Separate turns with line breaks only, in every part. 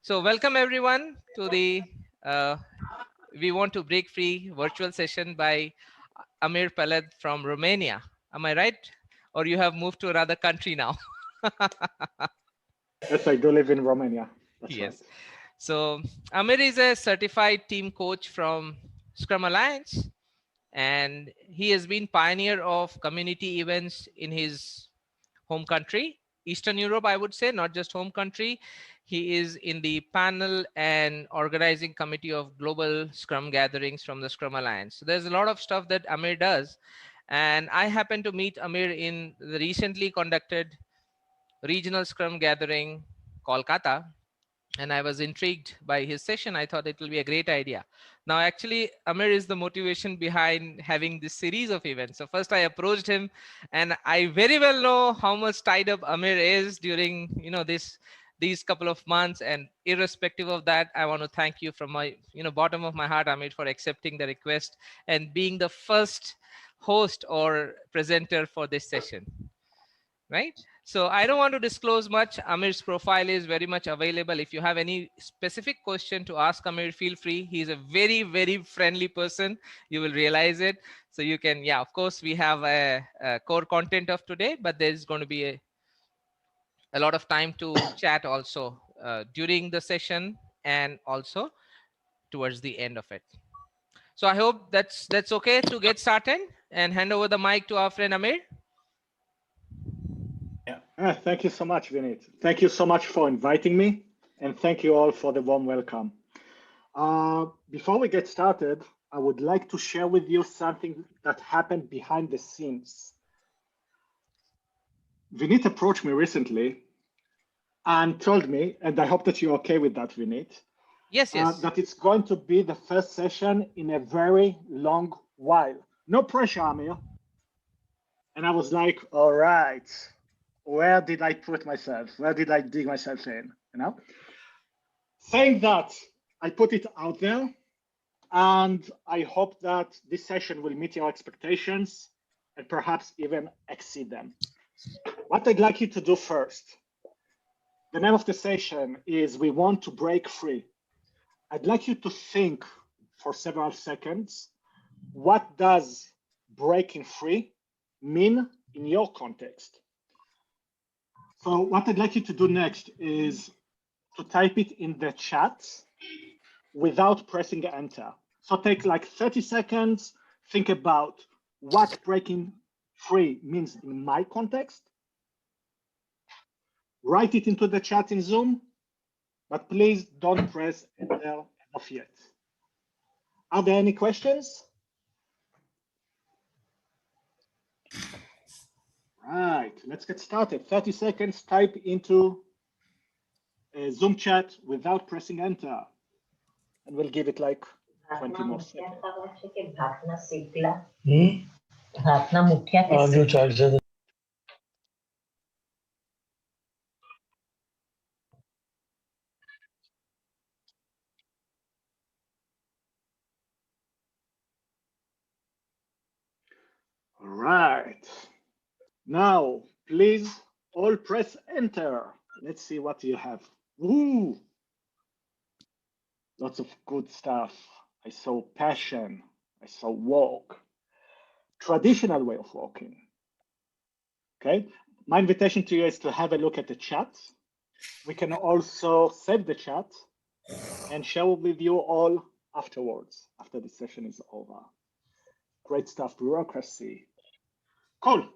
So welcome everyone to the uh, We Want to Break Free virtual session by Amir Peled from Romania. Am I right? Or you have moved to another country now?
Yes, I do live in Romania. That's right.
Yes. So Amir is a certified team coach from Scrum Alliance, and he has been pioneer of community events in his home country, Eastern Europe, I would say, not just home country. He is in the panel and organizing committee of global Scrum gatherings from the Scrum Alliance. So there's a lot of stuff that Amir does. And I happened to meet Amir in the recently conducted regional Scrum gathering, Kolkata, and I was intrigued by his session. I thought it will be a great idea. Now, actually, Amir is the motivation behind having this series of events. So first I approached him, and I very well know how much tied up Amir is during, these couple of months. And irrespective of that, I want to thank you from my, bottom of my heart, Amir, for accepting the request and being the first host or presenter for this session. Right? So I don't want to disclose much. Amir's profile is very much available. If you have any specific question to ask Amir, feel free. He's a very, very friendly person. You will realize it. So you can, yeah, of course, we have a core content of today, but there's going to be a lot of time to chat also during the session and also towards the end of it. So I hope that's okay to get started and hand over the mic to our friend Amir.
Thank you so much, Vinit. Thank you so much for inviting me, and thank you all for the warm welcome. Before we get started, I would like to share with you something that happened behind the scenes. Vinit approached me recently and told me, and I hope that you're okay with that, Vinit,
Yes, yes.
that it's going to be the first session in a very long while. No pressure, Amir. And I was like, all right, where did I put myself? Where did I dig myself in? Saying that, I put it out there, and I hope that this session will meet your expectations and perhaps even exceed them. What I'd like you to do first, the name of the session is We Want to Break Free. I'd like you to think for several seconds, what does breaking free mean in your context? So what I'd like you to do next is to type it in the chat without pressing enter. So take like 30 seconds, think about what breaking free means in my context. Write it into the chat in Zoom, but please don't press enter off yet. Are there any questions? Right, let's get started. 30 seconds, type into a Zoom chat without pressing enter. And we'll give it like 20 more seconds. All right. Now, please all press enter. Let's see what you have. Woo! Lots of good stuff. I saw passion. I saw walk. Traditional way of walking. Okay. My invitation to you is to have a look at the chat. We can also save the chat and share with you all afterwards, after the session is over. Great stuff, bureaucracy. Cool.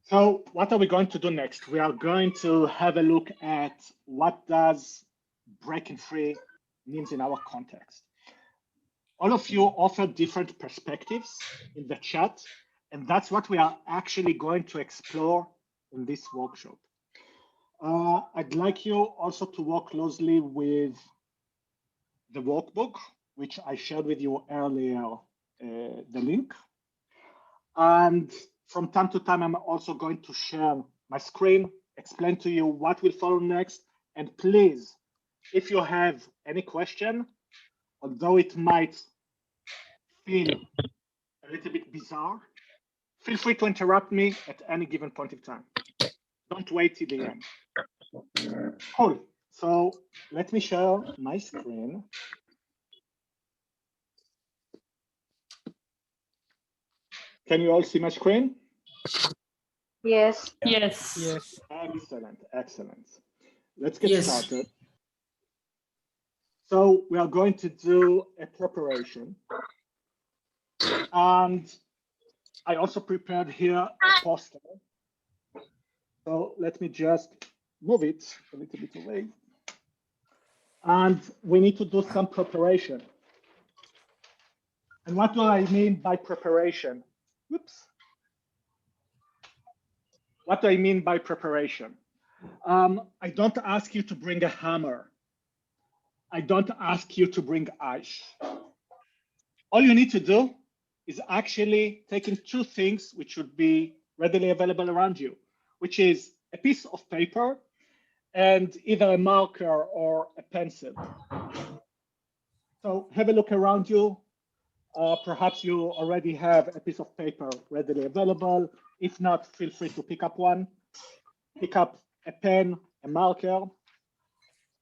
So what are we going to do next? We are going to have a look at what does breaking free means in our context. All of you offer different perspectives in the chat, and that's what we are actually going to explore in this workshop. I'd like you also to work closely with the workbook, which I shared with you earlier, the link. And from time to time, I'm also going to share my screen, explain to you what will follow next. And please, if you have any question, although it might feel a little bit bizarre, feel free to interrupt me at any given point in time. Don't wait till the end. Cool. So let me share my screen. Can you all see my screen?
Yes.
Yes.
Yes.
Excellent, excellent. Let's get started. So we are going to do a preparation. And I also prepared here a poster. So let me just move it a little bit away. And we need to do some preparation. And what do I mean by preparation? Whoops. What do I mean by preparation? I don't ask you to bring a hammer. I don't ask you to bring ice. All you need to do is actually taking two things which should be readily available around you, which is a piece of paper and either a marker or a pencil. So have a look around you. Perhaps you already have a piece of paper readily available. If not, feel free to pick up one. Pick up a pen, a marker.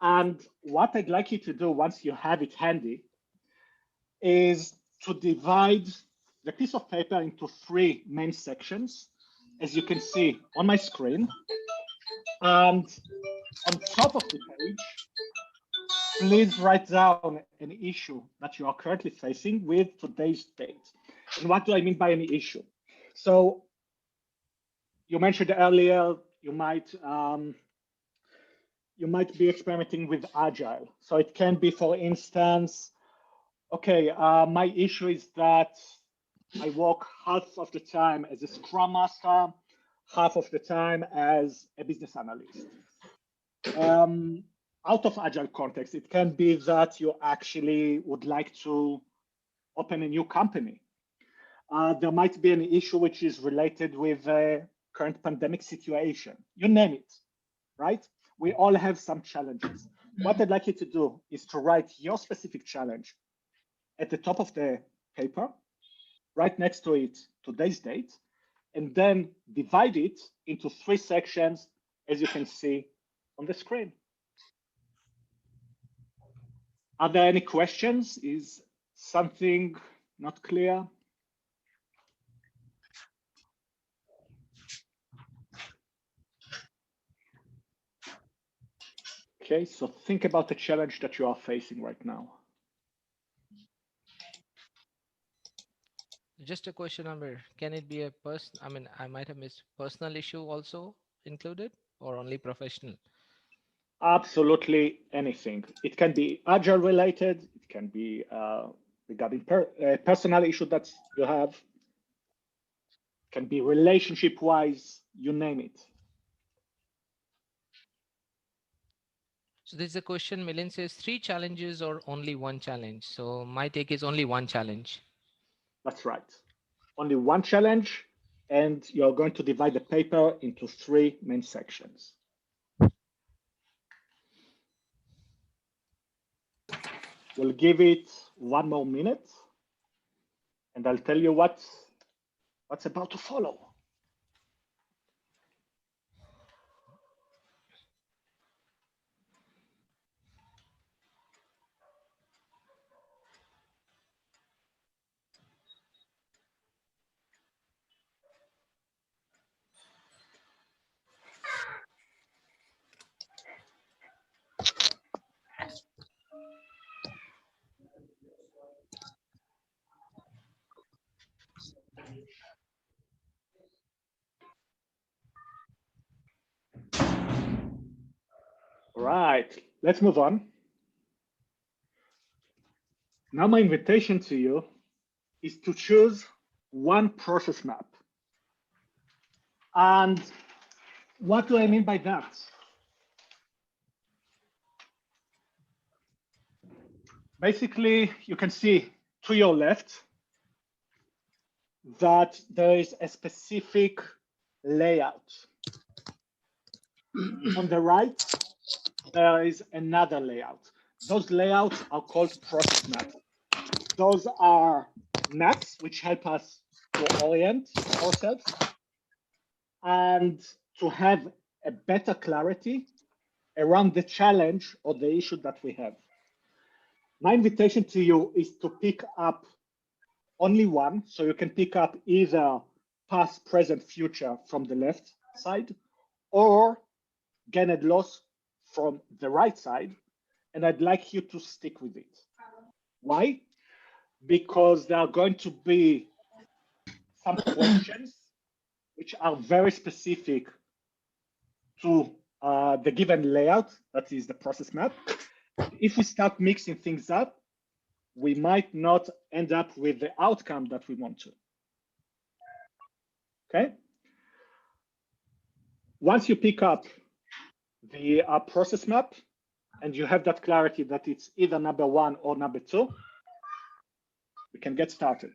And what I'd like you to do once you have it handy is to divide the piece of paper into three main sections, as you can see on my screen. And on top of the page, please write down an issue that you are currently facing with today's date. And what do I mean by an issue? So you mentioned earlier, you might be experimenting with Agile. So it can be, for instance, okay, my issue is that I work half of the time as a Scrum Master, half of the time as a business analyst. Out of Agile context, it can be that you actually would like to open a new company. There might be an issue which is related with the current pandemic situation. You name it, right? We all have some challenges. What I'd like you to do is to write your specific challenge at the top of the paper, right next to it, today's date, and then divide it into three sections, as you can see on the screen. Are there any questions? Is something not clear? Okay, so think about the challenge that you are facing right now.
Just a question, Amir. Can it be a person? I mean, I might have missed personal issue also included, or only professional?
Absolutely anything. It can be Agile related. It can be regarding personal issue that you have. It can be relationship wise, you name it.
So there's a question. Milin says 3 challenges or only 1 challenge. So my take is only 1 challenge.
That's right. Only 1 challenge, and you're going to divide the paper into 3 main sections. We'll give it 1 more minute, and I'll tell you what's about to follow. All right, let's move on. Now my invitation to you is to choose one process map. And what do I mean by that? Basically, you can see to your left that there is a specific layout. On the right, there is another layout. Those layouts are called process maps. Those are maps which help us to orient ourselves and to have a better clarity around the challenge or the issue that we have. My invitation to you is to pick up only one. So you can pick up either past, present, future from the left side, or gain and loss from the right side. And I'd like you to stick with it. Why? Because there are going to be some questions which are very specific to the given layout, that is the process map. If we start mixing things up, we might not end up with the outcome that we want to. Okay? Once you pick up the process map and you have that clarity that it's either number 1 or number 2, we can get started.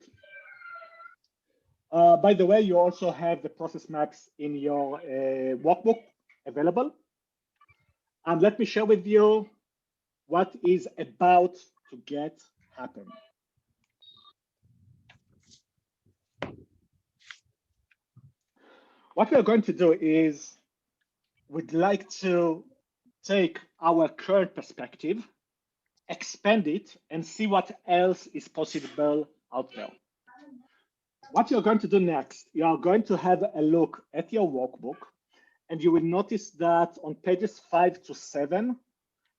By the way, you also have the process maps in your workbook available. And let me share with you what is about to get happen. What we're going to do is we'd like to take our current perspective, expand it, and see what else is possible out there. What you're going to do next, you are going to have a look at your workbook, and you will notice that on pages 5 to 7,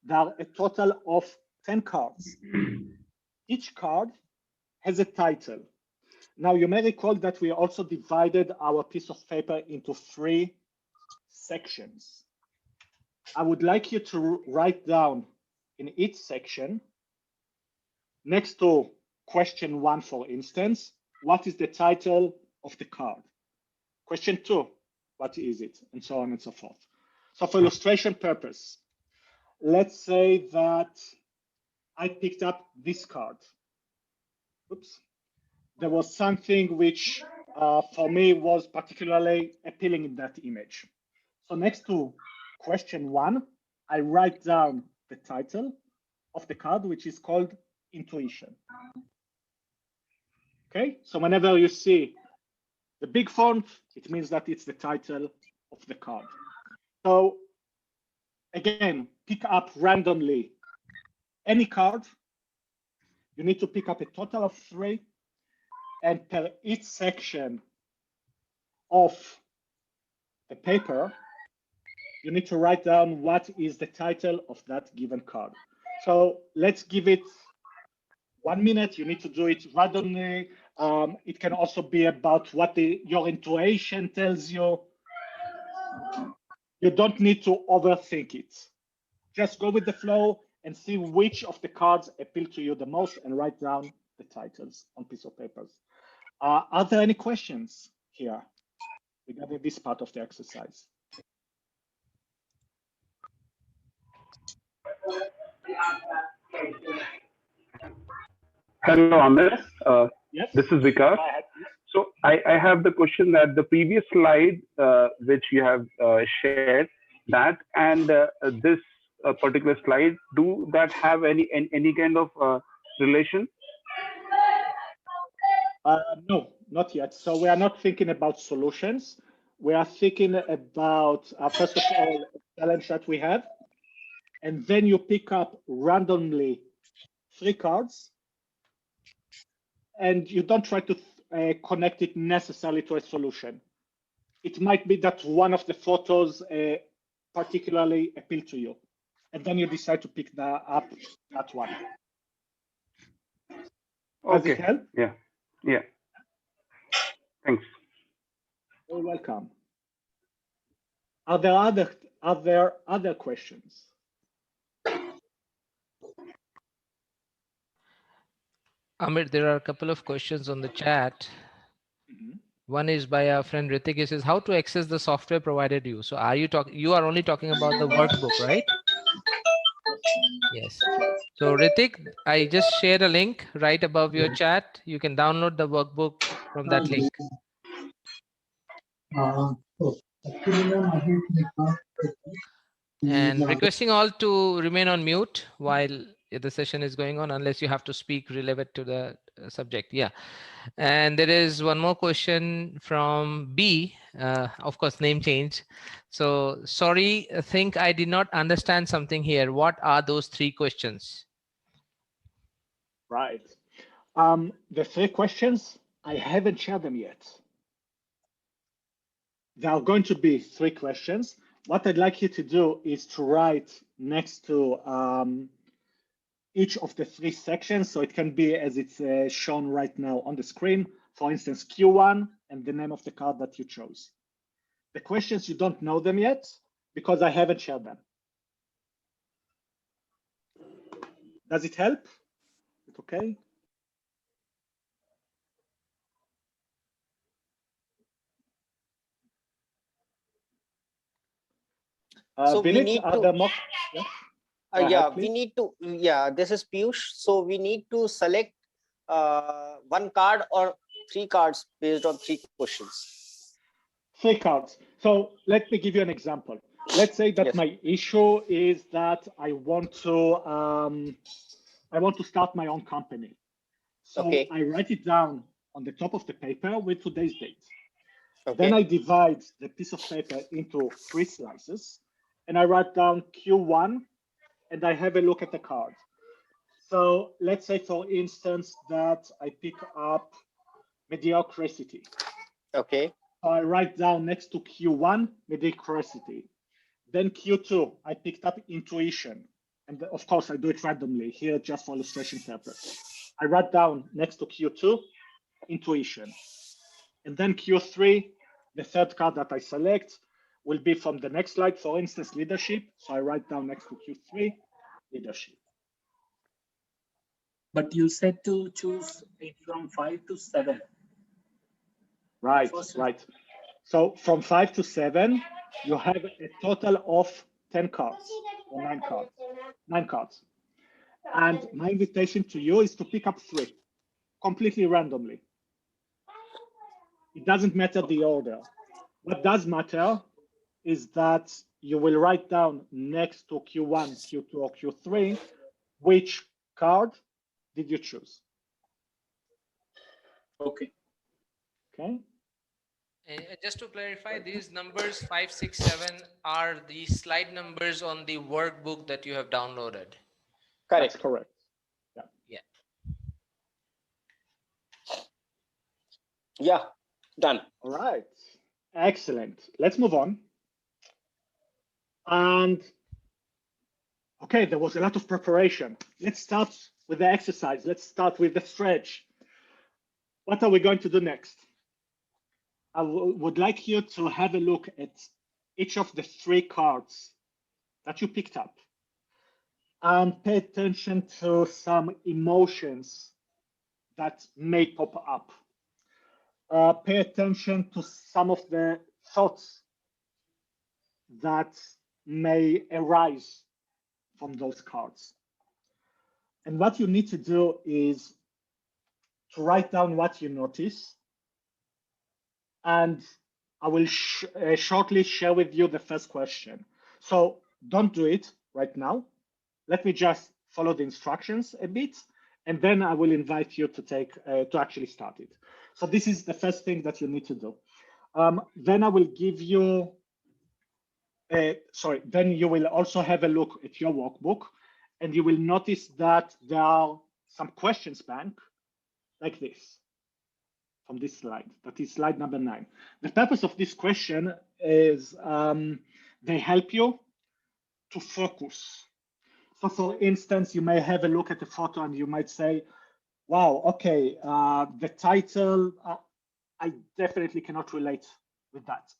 there are a total of 10 cards. Each card has a title. Now, you may recall that we also divided our piece of paper into 3 sections. I would like you to write down in each section, next to question 1, for instance, what is the title of the card? Question 2, what is it? And so on and so forth. So for illustration purpose, let's say that I picked up this card. Oops. There was something which for me was particularly appealing in that image. So next to question 1, I write down the title of the card, which is called Intuition. Okay, so whenever you see the big font, it means that it's the title of the card. So again, pick up randomly any card. You need to pick up a total of 3, and per each section of the paper, you need to write down what is the title of that given card. So let's give it 1 minute. You need to do it randomly. It can also be about what your intuition tells you. You don't need to overthink it. Just go with the flow and see which of the cards appeal to you the most and write down the titles on piece of papers. Are there any questions here regarding this part of the exercise?
Hello, Amir.
Yes.
This is Vikas. So I have the question that the previous slide, which you have shared, that and this particular slide, do that have any kind of relation?
No, not yet. So we are not thinking about solutions. We are thinking about, first of all, a challenge that we have. And then you pick up randomly 3 cards. And you don't try to connect it necessarily to a solution. It might be that one of the photos particularly appeal to you. And then you decide to pick up that one. Does it help?
Yeah. Yeah. Thanks.
You're welcome. Are there other questions?
Amir, there are a couple of questions on the chat. One is by our friend Ritik. He says, how to access the software provided you? So you are only talking about the workbook, right? Yes. So Ritik, I just shared a link right above your chat. You can download the workbook from that link. And requesting all to remain on mute while the session is going on, unless you have to speak relevant to the subject. Yeah. And there is one more question from B, of course, name change. So, sorry, I think I did not understand something here. What are those 3 questions?
Right. The 3 questions, I haven't shared them yet. There are going to be 3 questions. What I'd like you to do is to write next to each of the 3 sections. So it can be as it's shown right now on the screen. For instance, Q1 and the name of the card that you chose. The questions, you don't know them yet because I haven't shared them. Does it help? Is it okay?
So we
Binit,
need
are
to,
there more? Yes. Go
yeah,
ahead,
we
please.
need to, yeah, this is Piyush. So we need to select 1 card or 3 cards based on 3 questions.
3 cards. So let me give you an example. Let's say that
Yes.
my issue is that I want to start my own company. So
Okay.
I write it down on the top of the paper with today's date.
Okay.
Then I divide the piece of paper into 3 slices, and I write down Q1, and I have a look at the card. So let's say, for instance, that I pick up mediocrity.
Okay.
So I write down next to Q1, mediocrity. Then Q2, I picked up intuition. And of course, I do it randomly here just for illustration purpose. I write down next to Q2, intuition. And then Q3, the 3rd card that I select will be from the next slide, for instance, leadership. So I write down next to Q3, leadership.
But you said to choose it from 5 to 7.
Right, right. So from 5 to 7, you have a total of 10 cards or 9 cards. 9 cards. And my invitation to you is to pick up 3 completely randomly. It doesn't matter the order. What does matter is that you will write down next to Q1, Q2, or Q3, which card did you choose?
Okay.
Okay.
Just to clarify, these numbers 5, 6, 7 are the slide numbers on the workbook that you have downloaded.
That's
Correct.
correct.
Yeah.
Yeah. Done.
All right. Excellent. Let's move on. And okay, there was a lot of preparation. Let's start with the exercise. Let's start with the stretch. What are we going to do next? I would like you to have a look at each of the 3 cards that you picked up and pay attention to some emotions that may pop up. Pay attention to some of the thoughts that may arise from those cards. And what you need to do is to write down what you notice. And I will shortly share with you the first question. So don't do it right now. Let me just follow the instructions a bit, and then I will invite you to actually start it. So this is the first thing that you need to do. Then I will give you, then you will also have a look at your workbook, and you will notice that there are some questions bank like this from this slide. That is slide number 9. The purpose of this question is they help you to focus. So for instance, you may have a look at the photo and you might say, wow, okay, the title, I definitely cannot relate with that.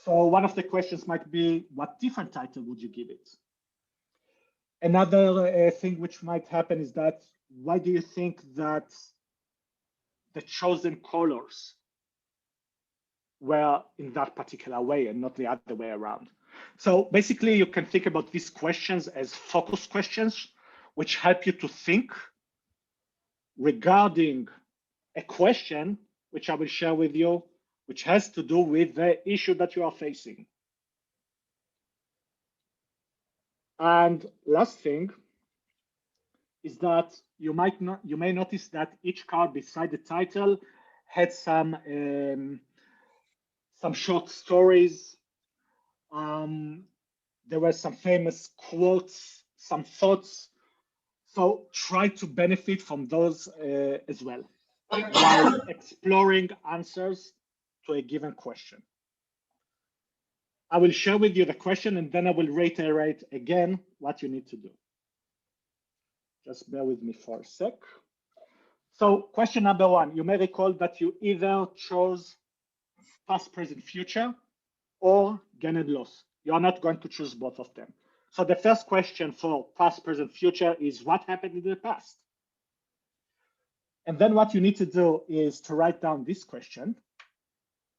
So one of the questions might be, what different title would you give it? Another thing which might happen is that, why do you think that the chosen colors were in that particular way and not the other way around? So basically, you can think about these questions as focus questions, which help you to think regarding a question, which I will share with you, which has to do with the issue that you are facing. And last thing is that you may notice that each card beside the title had some short stories. There were some famous quotes, some thoughts. So try to benefit from those as well, while exploring answers to a given question. I will share with you the question and then I will reiterate again what you need to do. Just bear with me for a sec. So question number one, you may recall that you either chose past, present, future, or gain and loss. You are not going to choose both of them. So the first question for past, present, future is what happened in the past? And then what you need to do is to write down this question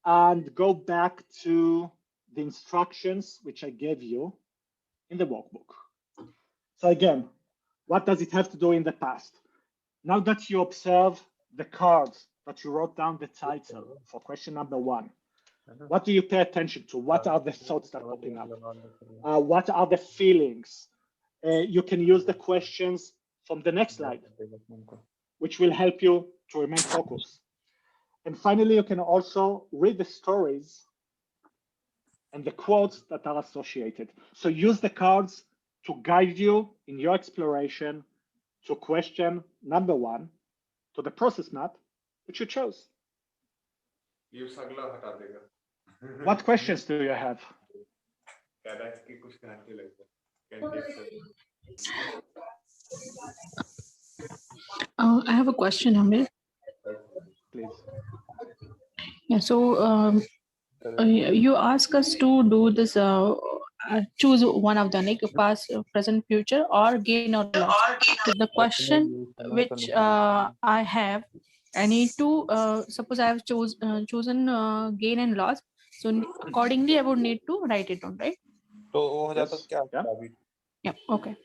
and go back to the instructions which I gave you in the workbook. So again, what does it have to do in the past? Now that you observe the cards that you wrote down the title for question number one, what do you pay attention to? What are the thoughts that are popping up? What are the feelings? You can use the questions from the next slide, which will help you to remain focused. And finally, you can also read the stories and the quotes that are associated. So use the cards to guide you in your exploration to question number one, to the process map, which you chose. What questions do you have?
I have a question, Amir.
Please.
Yeah, so you ask us to do this, choose one of the like past, present, future, or gain or loss. So the question which I have, I need to suppose I have chosen gain and loss. So accordingly, I would need to write it down, right?
Yes. Yeah.
Yeah. Okay.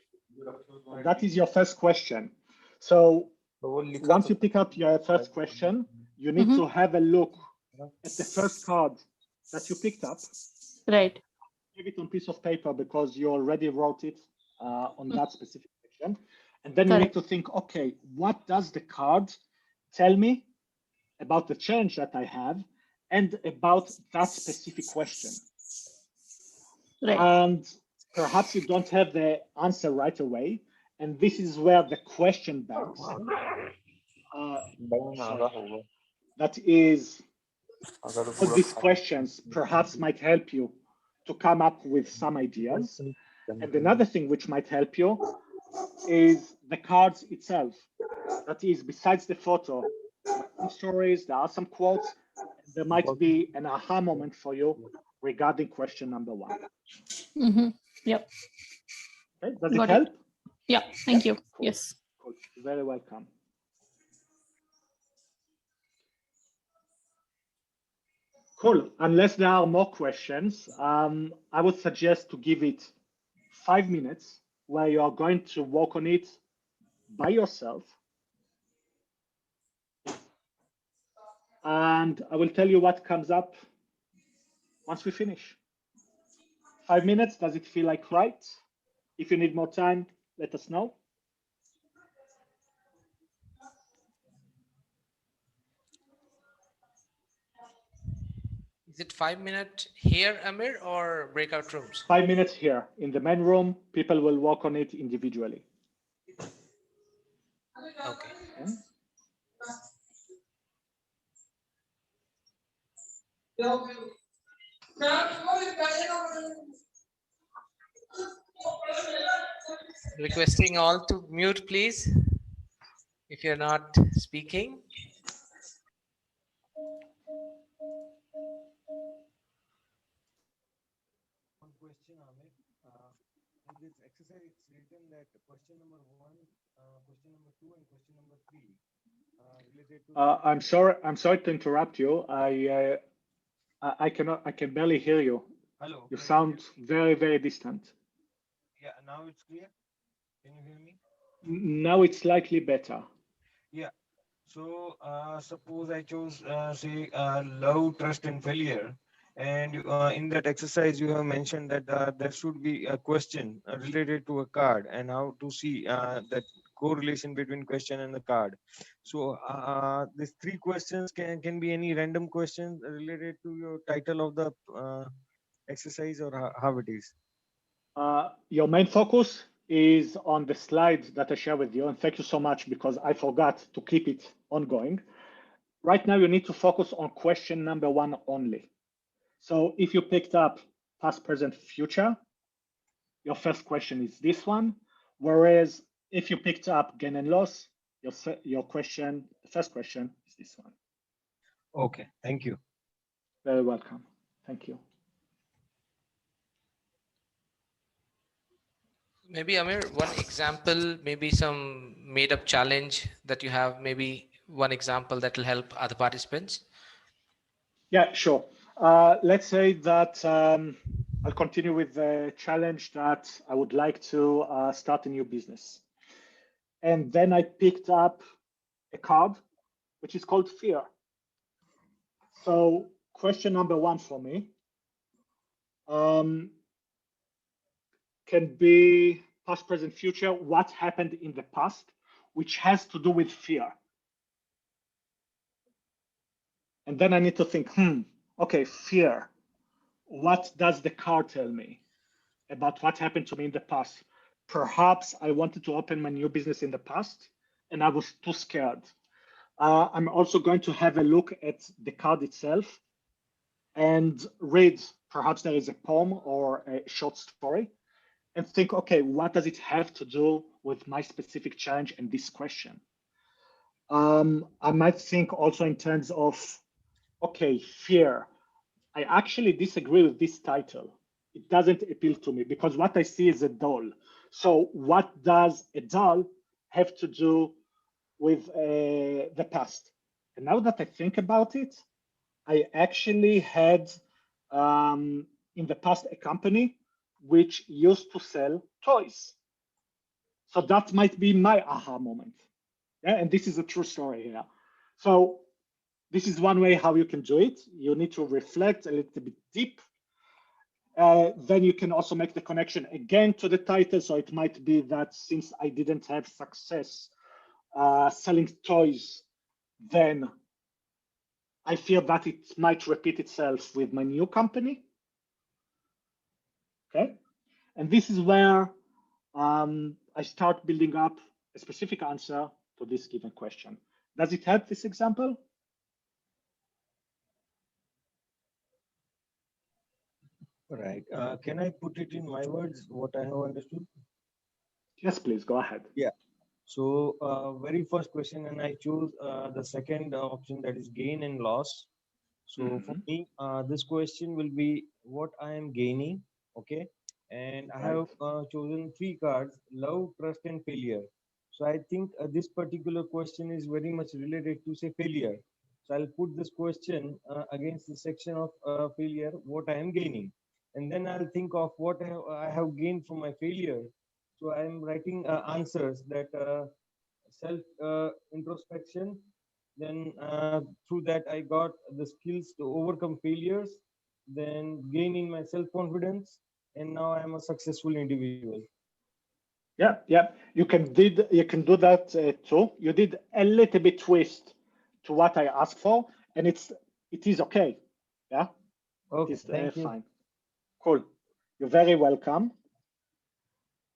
That is your first question. So once you pick up your first question, you need to have a look at the first card that you picked up.
Right.
Give it on piece of paper because you already wrote it on that specific section. And then you need to think, okay, what does the card tell me about the challenge that I have and about that specific question?
Right.
And perhaps you don't have the answer right away. And this is where the question banks, that is, all these questions perhaps might help you to come up with some ideas. And another thing which might help you is the cards itself. That is, besides the photo, there are some stories, there are some quotes, there might be an aha moment for you regarding question number one.
Yep.
Okay, does it help?
Yeah, thank you.
Cool.
Yes.
Cool. Very welcome. Cool. Unless there are more questions, I would suggest to give it 5 minutes where you are going to work on it by yourself. And I will tell you what comes up once we finish. 5 minutes, does it feel like right? If you need more time, let us know.
Is it 5 minutes here, Amir, or breakout rooms?
5 minutes here in the main room. People will work on it individually.
Okay. Requesting all to mute, please, if you're not speaking.
One question, Amir. In this exercise, it's written that question number 1, question number 2, and question number 3 related to.
I'm sorry to interrupt you. I can barely hear you.
Hello.
You sound very, very distant.
Yeah, now it's clear. Can you hear me?
Now it's slightly better.
Yeah. So suppose I chose say love, trust, and failure, and in that exercise you have mentioned that there should be a question related to a card and how to see that correlation between question and the card. So these three questions can be any random questions related to your title of the exercise, or how it is?
Your main focus is on the slides that I share with you, and thank you so much because I forgot to keep it ongoing. Right now, you need to focus on question number 1 only. So if you picked up past, present, future, your first question is this one. Whereas if you picked up gain and loss, your question, the first question is this one.
Okay, thank you.
Very welcome. Thank you.
Maybe Amir, one example, maybe some made up challenge that you have, maybe one example that will help other participants.
Yeah, sure. Let's say that I'll continue with the challenge that I would like to start a new business. And then I picked up a card, which is called fear. So question number 1 for me can be past, present, future, what happened in the past, which has to do with fear. And then I need to think, okay, fear. What does the card tell me about what happened to me in the past? Perhaps I wanted to open my new business in the past and I was too scared. I'm also going to have a look at the card itself and read, perhaps there is a poem or a short story, and think, okay, what does it have to do with my specific challenge and this question? I might think also in terms of, okay, fear. I actually disagree with this title. It doesn't appeal to me because what I see is a doll. So what does a doll have to do with the past? And now that I think about it, I actually had in the past a company which used to sell toys. So that might be my aha moment. Yeah, and this is a true story here. So this is one way how you can do it. You need to reflect a little bit deep. Then you can also make the connection again to the title. So it might be that since I didn't have success selling toys, then I feel that it might repeat itself with my new company. Okay. And this is where I start building up a specific answer to this given question. Does it help, this example?
Right. Can I put it in my words, what I have understood?
Yes, please, go ahead.
Yeah. So very first question, and I chose the second option, that is gain and loss. So for me, this question will be what I am gaining, okay? And I have chosen 3 cards, love, trust, and failure. So I think this particular question is very much related to, say, failure. So I'll put this question against the section of failure, what I am gaining. And then I'll think of what I have gained from my failure. So I'm writing answers that self introspection. Then through that, I got the skills to overcome failures, then gaining my self-confidence, and now I'm a successful individual.
Yeah. You can do that too. You did a little bit twist to what I asked for, and it is okay. Yeah.
Okay,
it is
thank you.
fine. Cool. You're very welcome.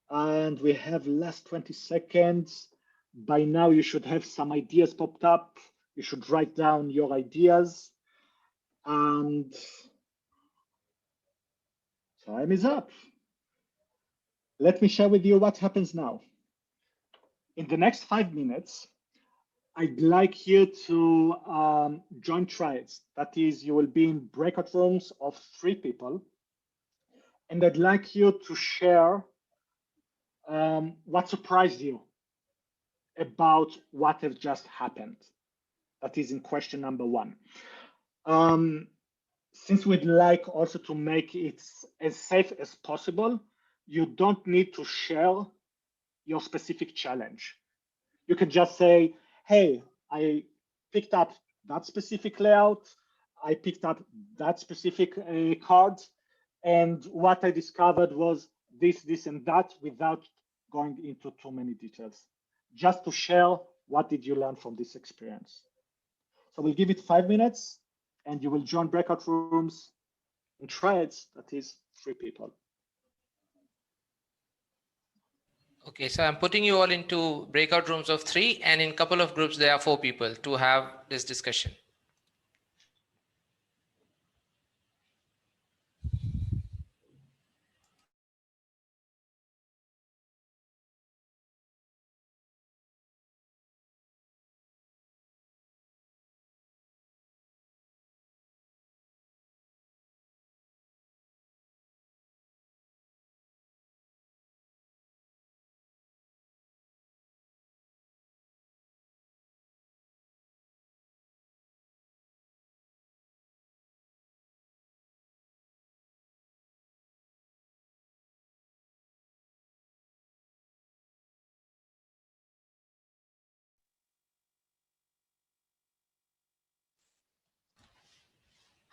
And we have last 20 seconds. By now, you should have some ideas popped up. You should write down your ideas. And time is up. Let me share with you what happens now. In the next 5 minutes, I'd like you to join triads. That is, you will be in breakout rooms of 3 people. And I'd like you to share what surprised you about what has just happened. That is in question number 1. Since we'd like also to make it as safe as possible, you don't need to share your specific challenge. You can just say, hey, I picked up that specific layout, I picked up that specific card, and what I discovered was this, and that, without going into too many details. just to share what did you learn from this experience. So we'll give it 5 minutes and you will join breakout rooms in triads, that is 3 people.
Okay, so I'm putting you all into breakout rooms of 3, and in a couple of groups there are 4 people to have this discussion.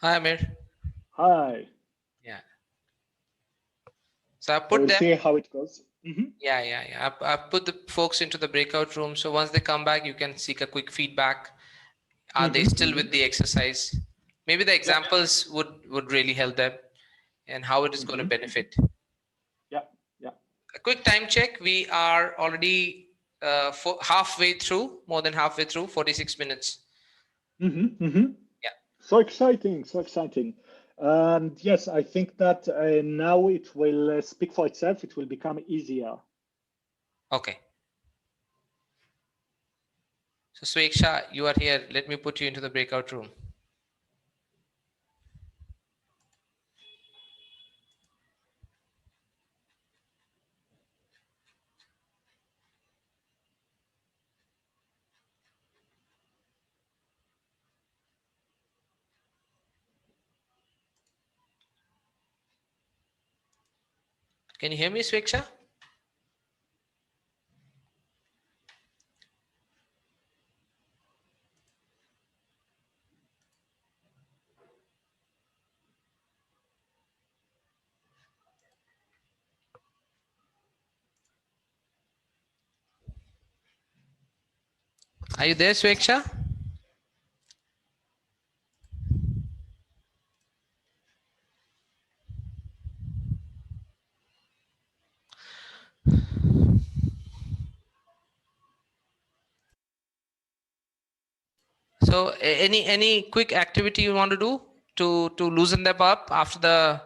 Hi, Amir.
Hi.
Yeah. So I
So
put
we'll
them.
see how it goes.
Yeah. I put the folks into the breakout room. So once they come back, you can seek a quick feedback. Are they still with the exercise? Maybe the examples would really help them, and how it is going to benefit.
Yeah.
A quick time check. We are already halfway through, more than halfway through, 46 minutes. Yeah.
So exciting, so exciting. And yes, I think that now it will speak for itself. It will become easier.
Okay. So Sweksha, you are here. Let me put you into the breakout room. Can you hear me, Sweksha? Are you there, Sweksha? So any quick activity you want to do to loosen them up after the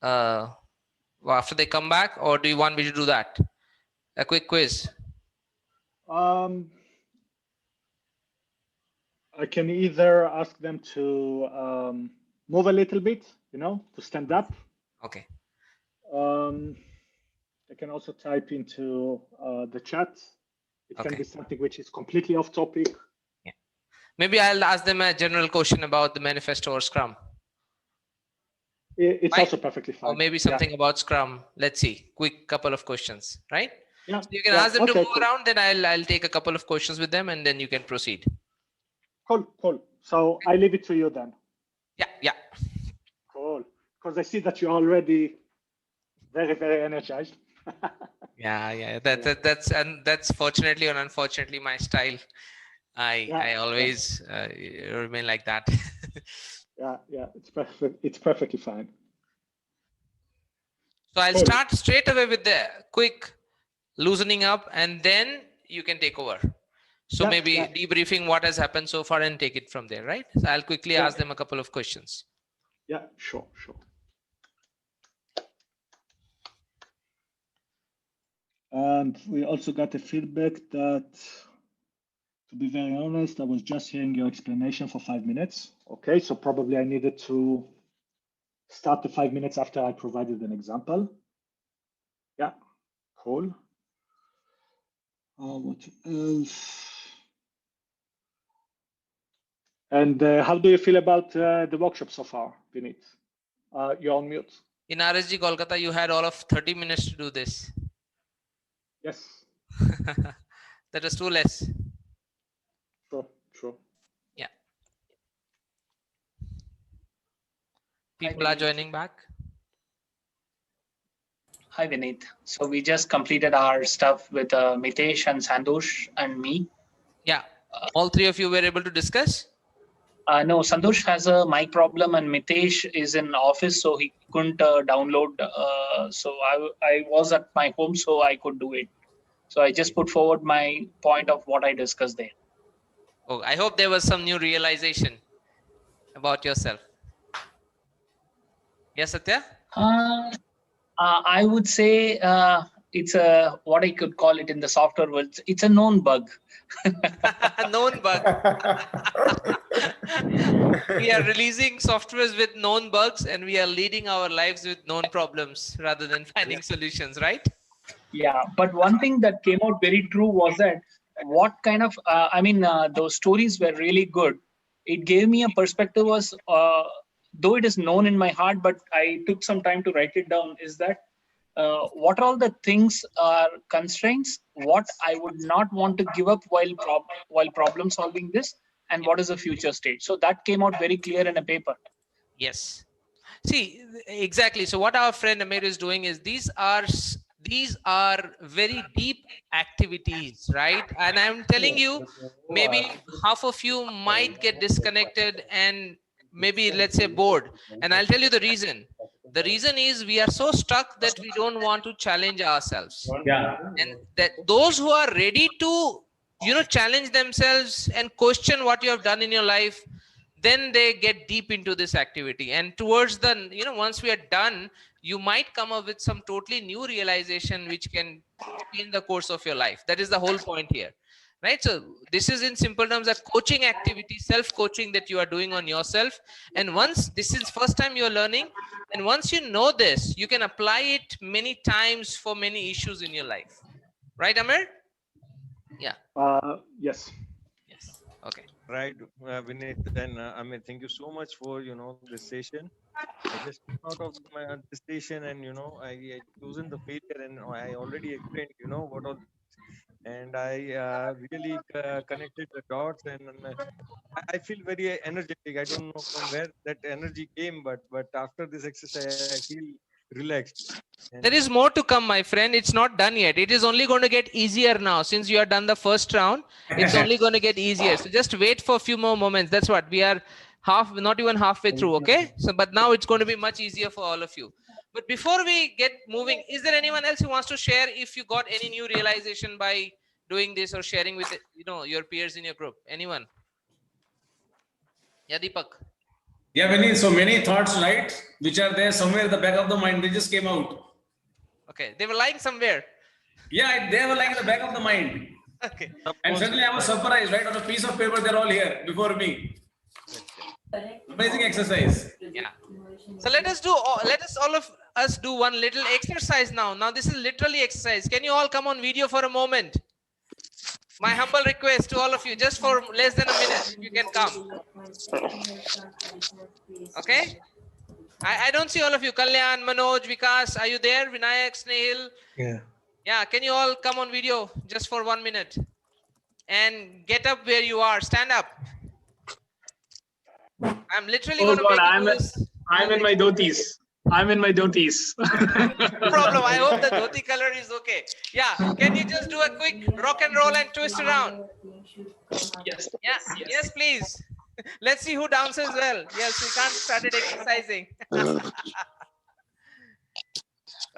after they come back, or do you want me to do that? A quick quiz.
I can either ask them to move a little bit, to stand up.
Okay.
I can also type into the chat. It can
Okay.
be something which is completely off topic.
Yeah. Maybe I'll ask them a general question about the manifesto or Scrum.
It's also perfectly fine.
Or maybe something about Scrum. Let's see. Quick couple of questions, right?
Yeah.
So you can ask them to
Okay,
move around, then I'll take a couple of questions with them, and then you can proceed.
Cool. So I leave it to you then.
Yeah.
Cool. Because I see that you're already very, very energized.
Yeah. That's fortunately or unfortunately my style. I always remain like that.
Yeah. It's perfect. It's perfectly fine.
So I'll start straight away with the quick loosening up, and then you can take over. So maybe debriefing what has happened so far and take it from there, right? So I'll quickly ask them a couple of questions.
Yeah, sure. And we also got a feedback that, to be very honest, I was just hearing your explanation for 5 minutes. Okay, so probably I needed to start the 5 minutes after I provided an example. Yeah, cool. What else? And how do you feel about the workshop so far, Vinit? You're on mute.
In RSG Kolkata, you had all of 30 minutes to do this.
Yes.
That was too less.
True.
Yeah. People are joining back.
Hi, Vineet. So we just completed our stuff with Mitesh and Sandosh and me.
Yeah. All three of you were able to discuss?
No, Sandosh has a mic problem and Mitesh is in office, so he couldn't download. So I was at my home, so I could do it. So I just put forward my point of what I discussed there.
Oh, I hope there was some new realization about yourself. Yes, Satya?
I would say it's a, what I could call it in the software world, it's a known bug.
Known bug. We are releasing softwares with known bugs and we are leading our lives with known problems rather than finding solutions, right?
Yeah, but one thing that came out very true was that what kind of, those stories were really good. It gave me a perspective was, though it is known in my heart, but I took some time to write it down, is that what are all the things are constraints, what I would not want to give up while problem solving this, and what is the future state. So that came out very clear in a paper.
Yes. See, exactly. So what our friend Amir is doing is these are very deep activities, right? And I'm telling you, maybe half of you might get disconnected and maybe, let's say, bored. And I'll tell you the reason. The reason is we are so stuck that we don't want to challenge ourselves.
Yeah.
And that those who are ready to, challenge themselves and question what you have done in your life, then they get deep into this activity. And towards the, once we are done, you might come up with some totally new realization which can change the course of your life. That is the whole point here, right? So this is in simple terms a coaching activity, self-coaching that you are doing on yourself. And once this is first time you're learning, and once you know this, you can apply it many times for many issues in your life. Right, Amir? Yeah.
Yes.
Yes. Okay.
Right, Vinit and Amir, thank you so much for this session. I just came out of this session and I chosen the failure and I already explained what all, and I really connected the dots and I feel very energetic. I don't know from where that energy came, but after this exercise I feel relaxed. And
there is more to come, my friend. It's not done yet. It is only going to get easier now. Since you have done the first round, it's only going to get easier. So just wait for a few more moments. That's what we are not even halfway through. Okay. So, but now it's going to be much easier for all of you. But before we get moving, is there anyone else who wants to share if you got any new realization by doing this or sharing with, your peers in your group? Anyone? Yeah, Deepak.
Yeah, Vinny, so many thoughts, right? Which are there somewhere in the back of the mind. They just came out.
Okay. They were lying somewhere.
Yeah, they were like in the back of the mind.
Okay.
And suddenly I was surprised, right? On a piece of paper, they're all here before me. Amazing exercise.
Yeah. So let us all of us do one little exercise now. Now this is literally exercise. Can you all come on video for a moment? My humble request to all of you, just for less than a minute, if you can come. Okay. I don't see all of you. Kalyan, Manoj, Vikas, are you there? Vinayak, Snehil.
yeah.
Yeah. Can you all come on video just for 1 minute? And get up where you are. Stand up. I'm literally going to make you do this.
I'm in my dhotis. I'm in my dhotis.
No problem. I hope the dhoti color is okay. Yeah. Can you just do a quick rock and roll and twist around?
Yes.
Yeah. Yes, please. Let's see who dances well. Yes, we can't start exercising.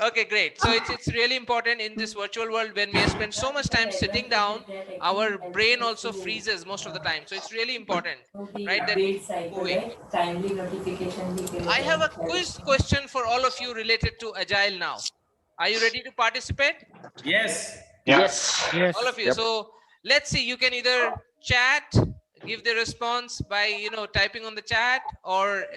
Okay, great. So it's really important in this virtual world when we spend so much time sitting down, our brain also freezes most of the time. So it's really important, right? That we keep moving. I have a quiz question for all of you related to Agile now. Are you ready to participate?
Yes.
Yes.
All of you.
Yep.
So let's see. You can either chat, give the response by typing on the chat, or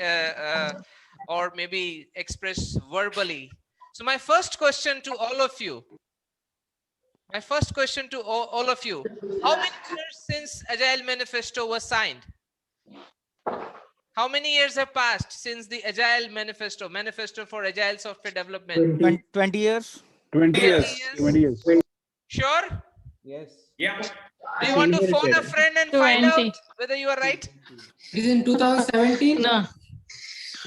maybe express verbally. So my first question to all of you. How many years since Agile Manifesto was signed? How many years have passed since the Agile Manifesto for Agile Software Development?
20 years.
20 years. 20 years.
Sure?
Yes.
Yeah.
Do you want to phone a friend and find
20.
out whether you are right?
It is in 2017.
No.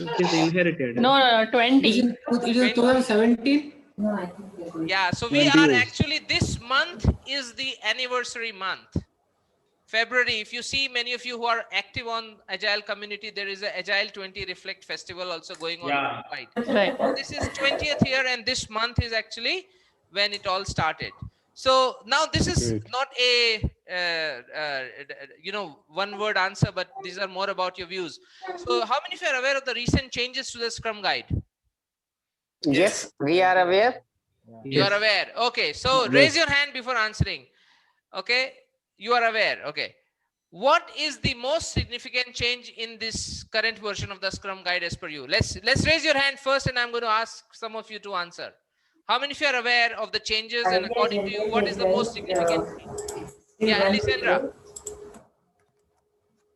It is inherited.
No, 20.
It is in 2017. No, I think we're going.
Yeah, so we
20
are
years.
actually, this month is the anniversary month. February, if you see many of you who are active on Agile community, there is a Agile 20 Reflect Festival also going on
Yeah.
worldwide.
Right.
This is 20th year, and this month is actually when it all started. So now this is
Great.
not a one word answer, but these are more about your views. So how many of you are aware of the recent changes to the Scrum guide?
Yes, we are aware.
You are
Yes.
aware. Okay, so
Yes.
raise your hand before answering. Okay, you are aware. Okay, what is the most significant change in this current version of the Scrum guide as per you? Let's raise your hand first, and I'm going to ask some of you to answer. How many of you are aware of the changes, and
Earlier
according to you, what is the most
general
significant
well,
change?
still
Yeah,
run
Alessandra.
today.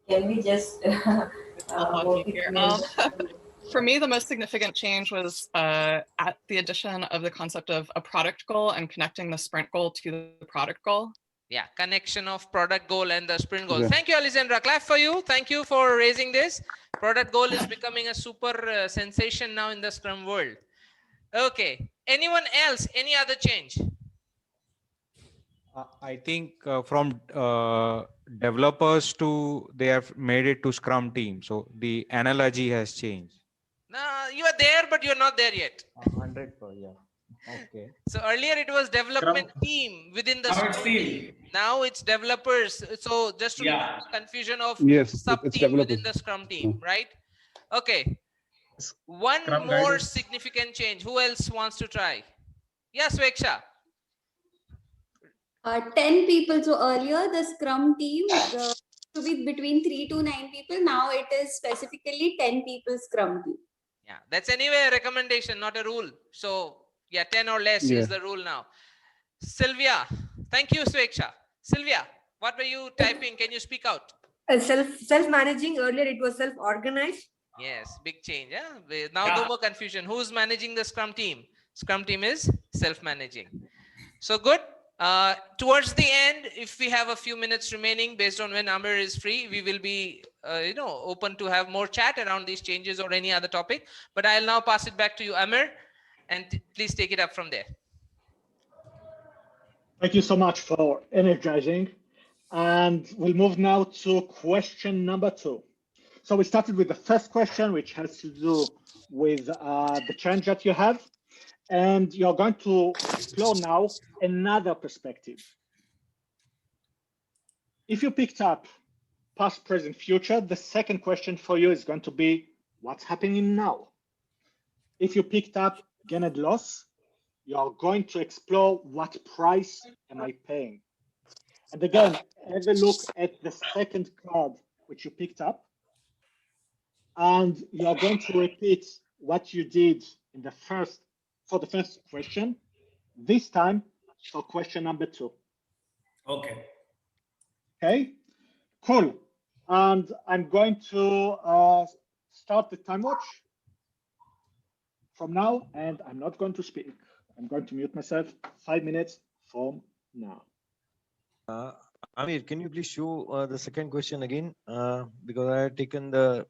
Can we just
I'll help
walk
you
it
here.
through?
For me, the most significant change was at the addition of the concept of a product goal and connecting the sprint goal to the product goal.
Yeah, connection of product goal and the sprint goal.
Yeah.
Thank you, Alessandra. Clap for you. Thank you for raising this. Product goal is becoming a super sensation now in the Scrum world. Okay. Anyone else? Any other change?
I think from developers to they have made it to Scrum team. So the analogy has changed.
No, you are there, but you're not there yet.
100%. Yeah. Okay.
So earlier it was development
Scrum.
team within the
Now it's
Scrum team.
team.
Now it's developers. So just to remove
Yeah.
the confusion of
Yes,
sub
it's
team within
developers.
the Scrum team, right? Okay. One
Scrum
more
guidance.
significant change. Who else wants to try? Yes, Sweksha.
10 people. So earlier the Scrum team to be between 3 to 9 people. Now it is specifically 10 people Scrum team.
Yeah, that's anyway a recommendation, not a rule. So yeah, 10 or less
Yeah.
is the rule now. Sylvia, thank you, Sweksha. Sylvia, what were you typing? Can you speak out?
Self-managing. Earlier it was self-organized.
Yes, big change. Yeah. Now no
Yeah.
more confusion. Who's managing the Scrum team? Scrum team is self-managing. So good. Towards the end, if we have a few minutes remaining, based on when Amir is free, we will be open to have more chat around these changes or any other topic. But I'll now pass it back to you, Amir, and please take it up from there.
Thank you so much for energizing. And we'll move now to question number 2. So we started with the first question, which has to do with the change that you have. And you're going to explore now another perspective. If you picked up past, present, future, the second question for you is going to be, what's happening now? If you picked up gain and loss, you're going to explore what price am I paying? And again, have a look at the second card which you picked up. And you're going to repeat what you did in the first question, this time for question number 2.
Okay.
Okay, cool. And I'm going to start the time watch from now, and I'm not going to speak. I'm going to mute myself 5 minutes from now.
Amir, can you please show the second question again? Because I had taken the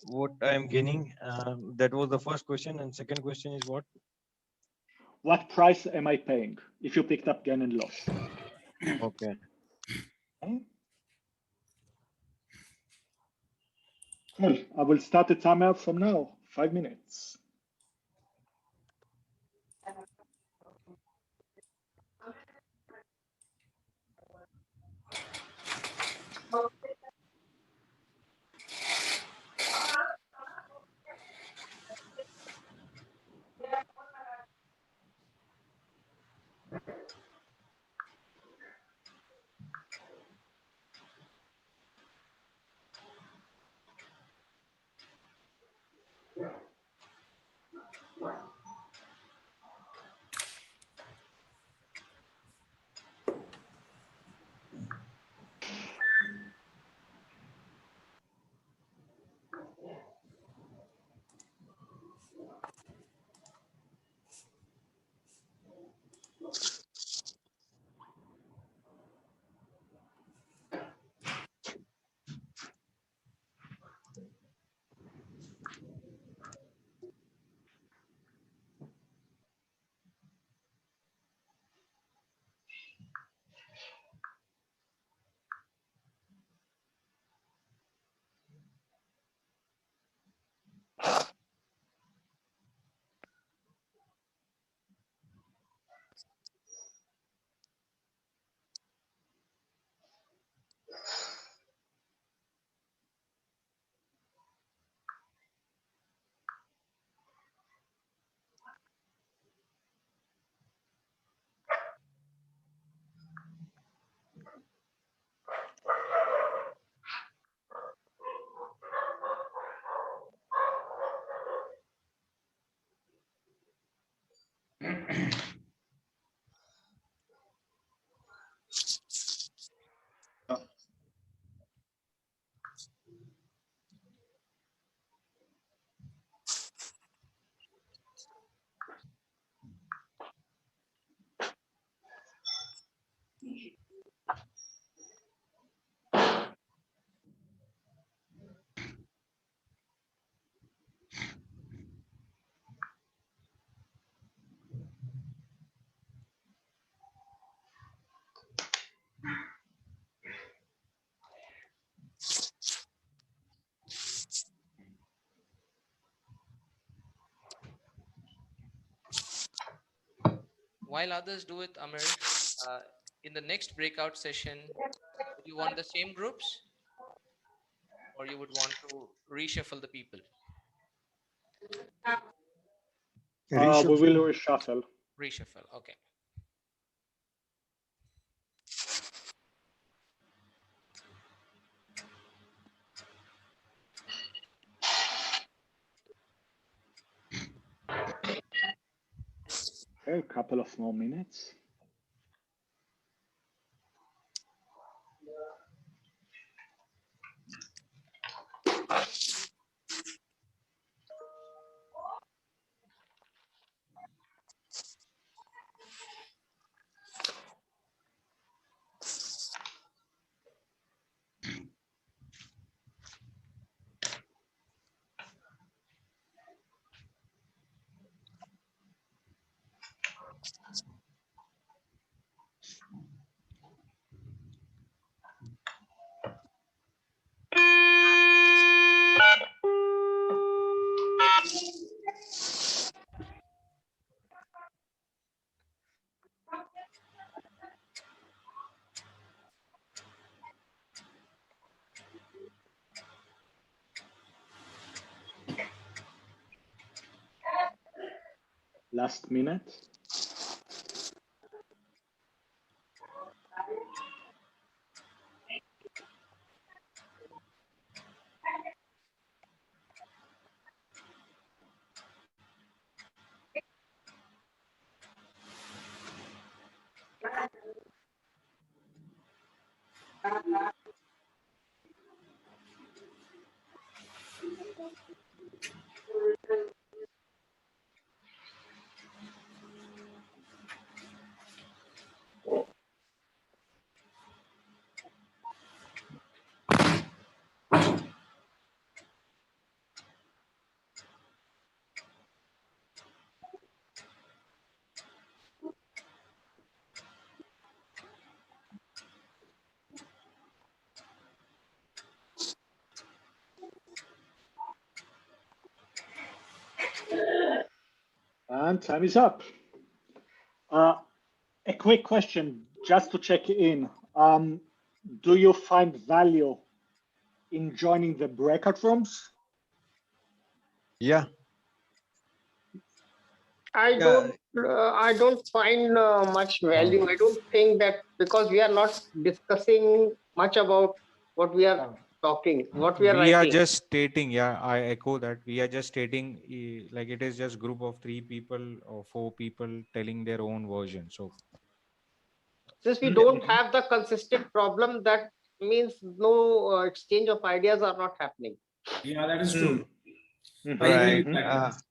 what I am gaining. That was the first question, and second question is what?
What price am I paying if you picked up gain and loss?
Okay.
Okay. Cool. I will start the timer from now. 5 minutes.
while others do it, Amir, in the next breakout session, would you want the same groups, or you would want to reshuffle the people?
We will reshuffle.
Reshuffle. Okay.
Okay, a couple of more minutes. Last minute. And time is up. A quick question, just to check in. Do you find value in joining the breakout rooms?
Yeah.
I don't find much value. I don't think that, because we are not discussing much about what we are talking, what we are
We are
writing.
just stating, yeah, I echo that. We are just stating, like it is just group of 3 people or 4 people telling their own version. So
Since we don't have the consistent problem, that means no exchange of ideas are not happening.
Yeah, that is true. I agree
Right.
with that.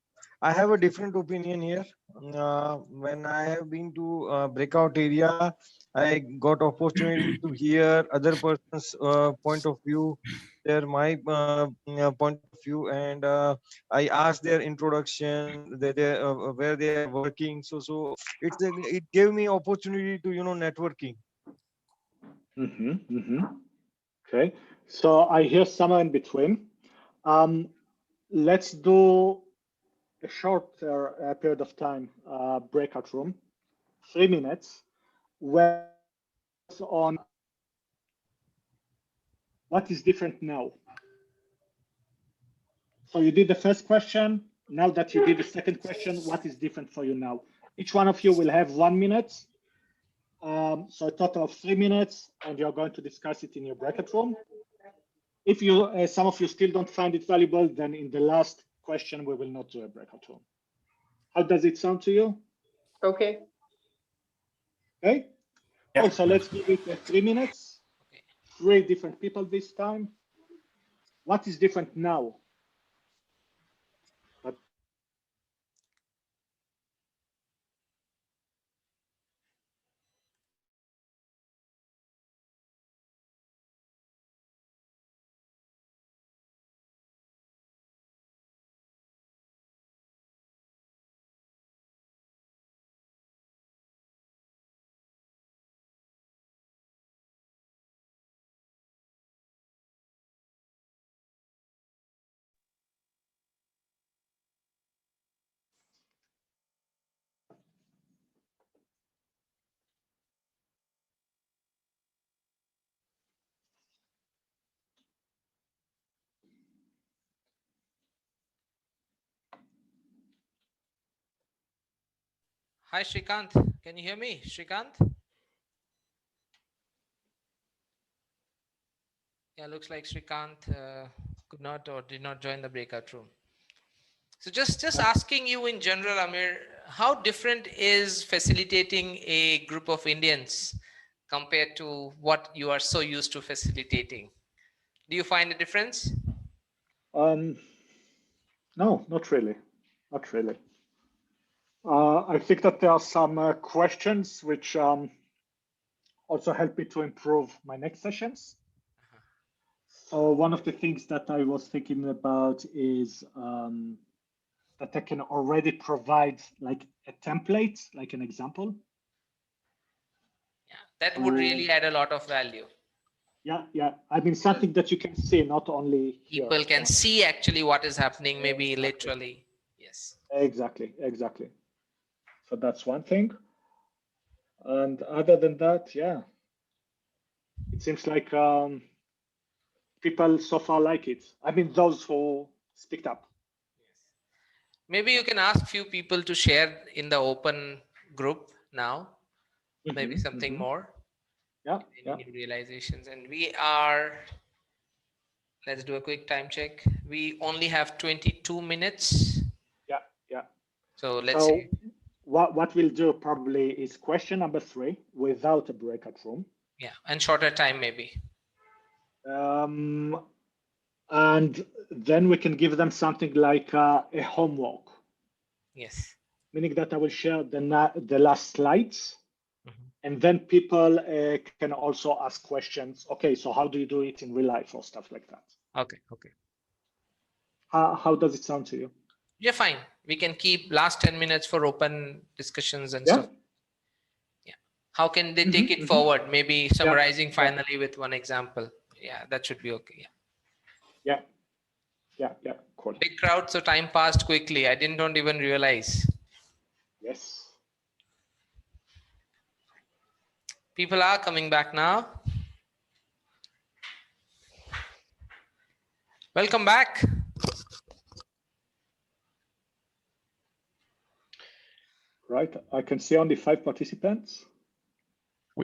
I have a different opinion here. When I have been to breakout area, I got opportunity to hear other person's point of view, their my point of view, and I asked their introduction, where they are working. So it gave me opportunity to networking.
Okay, so I hear somewhere in between. Let's do a shorter period of time, breakout room, 3 minutes, where on what is different now. So you did the first question. Now that you did the second question, what is different for you now? Each one of you will have 1 minute. So a total of 3 minutes, and you're going to discuss it in your breakout room. If you, some of you still don't find it valuable, then in the last question, we will not do a breakout room. How does it sound to you?
Okay.
Okay. Yep. Also, let's give it 3 minutes. 3 different people this time. What is different now?
Hi, Shrikant. Can you hear me, Shrikant? Yeah, looks like Shrikant could not or did not join the breakout room. So just asking you in general, Amir, how different is facilitating a group of Indians compared to what you are so used to facilitating? Do you find a difference?
No, not really. Not really. I think that there are some questions which also help me to improve my next sessions. So one of the things that I was thinking about is that I can already provide like a template, like an example.
That would really add a lot of value.
Yeah. I mean, something that you can see, not only here.
People can see actually what is happening, maybe literally. Yes.
Exactly. So that's one thing. And other than that, yeah, it seems like people so far like it. I mean, those who speak up.
Maybe you can ask few people to share in the open group now. Maybe something more.
Yeah.
Any new realizations. And we are, let's do a quick time check. We only have 22 minutes.
Yeah.
So let's see.
What we'll do probably is question number 3 without a breakout room.
Yeah, and shorter time maybe.
And then we can give them something like a homework.
Yes.
Meaning that I will share the last slides, and then people can also ask questions. Okay, so how do you do it in real life or stuff like that?
Okay.
How does it sound to you?
Yeah, fine. We can keep last 10 minutes for open discussions and stuff. Yeah. How can they take it forward? Maybe summarizing finally with one example. Yeah, that should be okay.
Yeah. Cool.
Big crowd, so time passed quickly. I don't even realize.
Yes.
People are coming back now. Welcome back.
Right. I can see only 5 participants.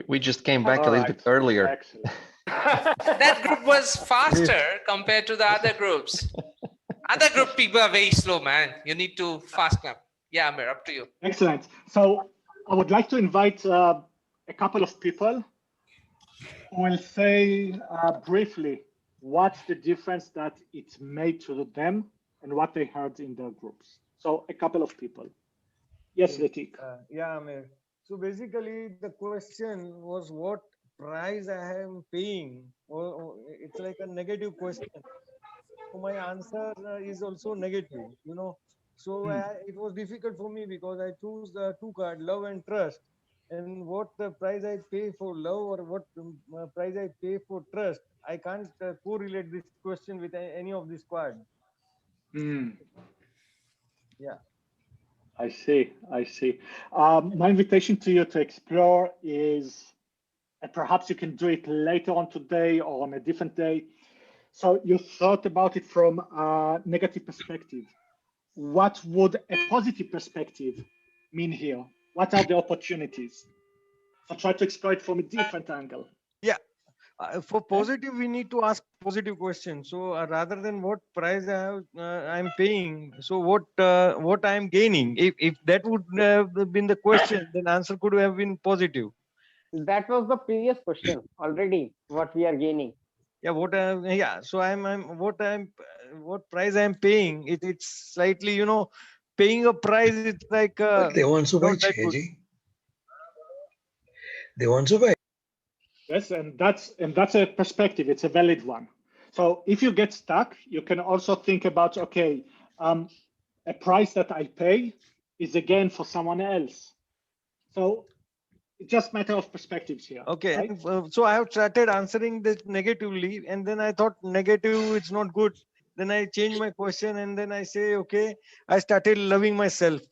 We just came back a little bit earlier.
Excellent.
That group was faster compared to the other groups. Other group people are very slow, man. You need to fasten up. Yeah, Amir, up to you.
Excellent. So I would like to invite a couple of people who will say briefly what's the difference that it made to them and what they heard in their groups. So a couple of people. Yes, Ritik.
Yeah, Amir. So basically, the question was what price I am paying. Or it's like a negative question. So my answer is also negative, So it was difficult for me because I choose the 2 card, love and trust. And what the price I pay for love or what price I pay for trust, I can't correlate this question with any of this card. Yeah.
I see. My invitation to you to explore is, and perhaps you can do it later on today or on a different day. So you thought about it from a negative perspective. What would a positive perspective mean here? What are the opportunities? So try to explore it from a different angle.
Yeah. For positive, we need to ask positive questions. So rather than what price I'm paying, so what I'm gaining. If that would have been the question, then answer could have been positive.
That was the previous question already. What we are gaining.
Yeah. So what price I'm paying? It's slightly paying a price. It's like
they want to buy They want to buy.
Yes, and that's a perspective. It's a valid one. So if you get stuck, you can also think about, okay, a price that I pay is a gain for someone else. So it's just a matter of perspectives here.
Okay.
Right?
So I have started answering this negatively, and then I thought negative, it's not good. Then I changed my question, and then I say, okay, I started loving myself.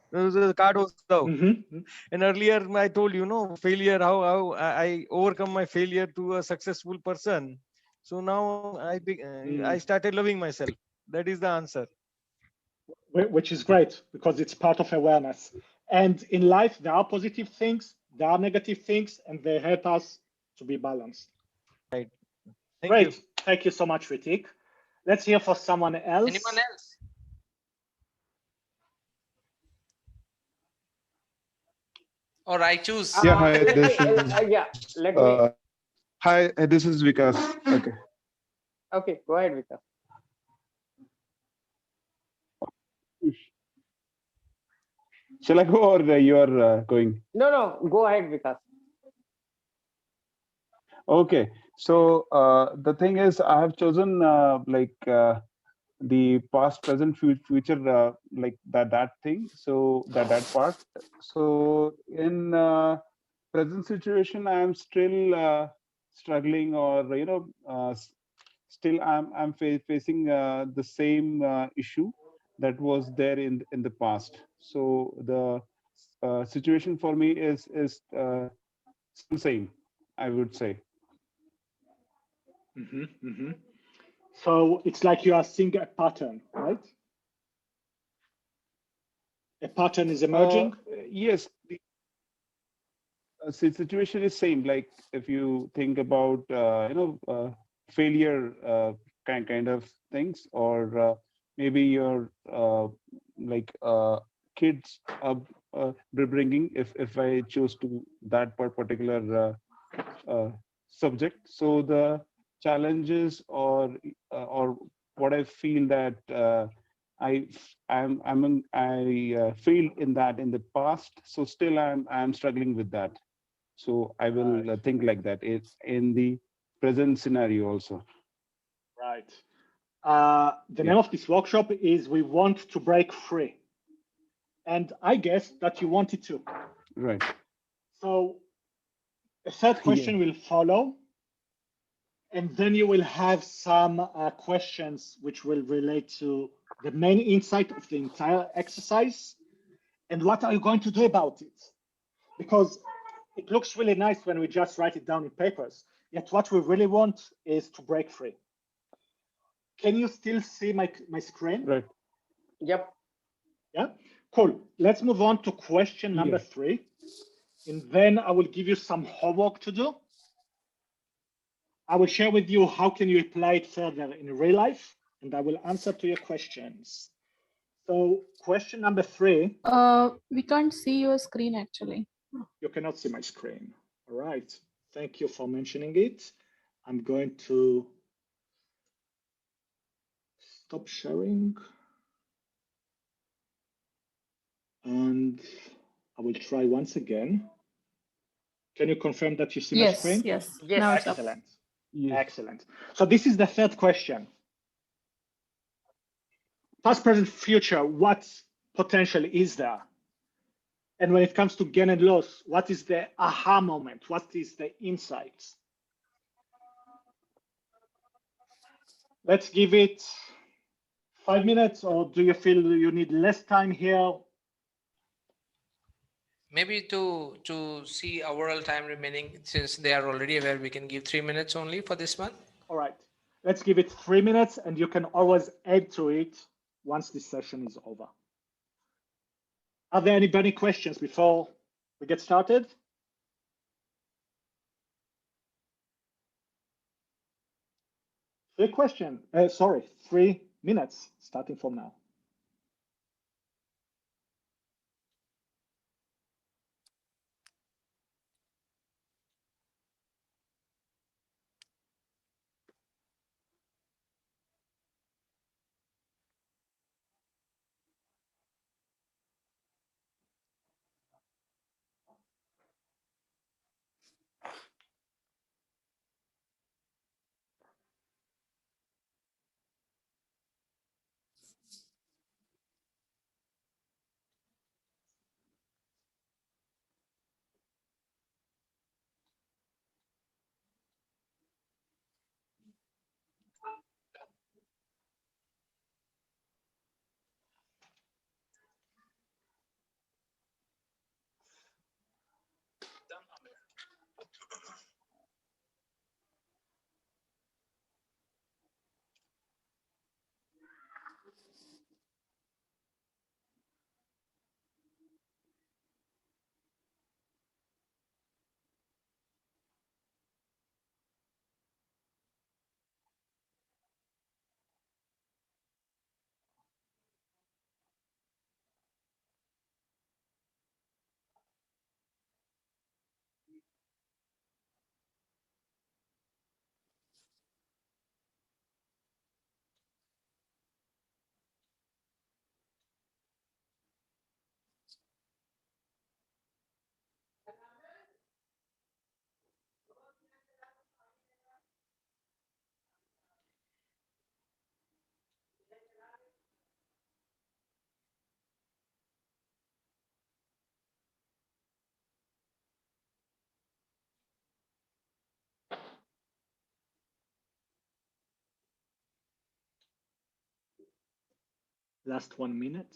The card was love. And earlier I told failure, how I overcome my failure to a successful person. So now I started loving myself. That is the answer.
Which is great because it's part of awareness. And in life, there are positive things, there are negative things, and they help us to be balanced.
Right.
Great. Thank you so much, Ritik. Let's hear for someone else.
Anyone else? Or I choose.
Yeah, hi. This
Yeah, let me.
Hi, this is Vikas. Okay.
Okay, go ahead, Vikas.
Shall I go or you are going?
No, go ahead, Vikas.
Okay. So the thing is, I have chosen the past, present, future, like that thing. So that part. So in present situation, I am still struggling, or still I'm facing the same issue that was there in the past. So the situation for me is still same, I would say.
So it's like you are seeing a pattern, right? A pattern is emerging.
Yes, the situation is same. Like if you think about failure kind of things, or maybe your kids bringing, if I choose to that particular subject. So the challenges, or what I feel that I failed in that in the past. So still I'm struggling with that. So I will think like that in the present scenario also.
Right. The name of this workshop is We Want to Break Free. And I guess that you wanted to.
Right.
So a third question will follow. And then you will have some questions which will relate to the main insight of the entire exercise. And what are you going to do about it? Because it looks really nice when we just write it down in papers. Yet what we really want is to break free. Can you still see my screen?
Right.
Yep.
Yeah, cool. Let's move on to question number 3. And then I will give you some homework to do. I will share with you how can you apply it further in real life, and I will answer to your questions. So question number 3.
We can't see your screen actually.
You cannot see my screen. All right. Thank you for mentioning it. I'm going to stop sharing. And I will try once again. Can you confirm that you see my screen?
Yes.
Yes.
Now it's up.
Excellent. Excellent. So this is the third question. Past, present, future, what potential is there? And when it comes to gain and loss, what is the aha moment? What is the insight? Let's give it 5 minutes, or do you feel you need less time here?
Maybe to see overall time remaining, since they are already aware, we can give 3 minutes only for this one.
All right. Let's give it 3 minutes, and you can always add to it once this session is over. Are there any burning questions before we get started? Sorry, 3 minutes starting from now. Last 1 minute.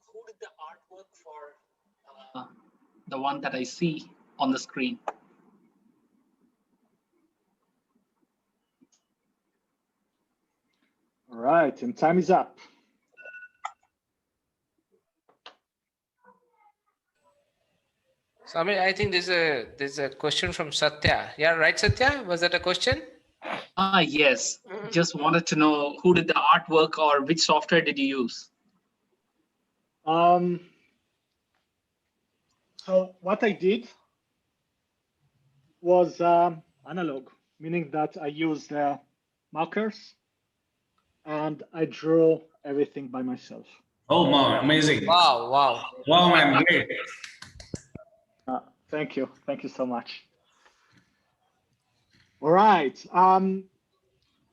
Who did the artwork for the one that I see on the screen?
All right, and time is up.
So Amir, I think there's a question from Satya. Yeah, right, Satya? Was that a question?
Yes. Just wanted to know who did the artwork or which software did you use?
So what I did was analog, meaning that I used markers and I drew everything by myself.
Oh, man, amazing.
Wow, wow.
Wow, man, great.
Thank you. Thank you so much. All right.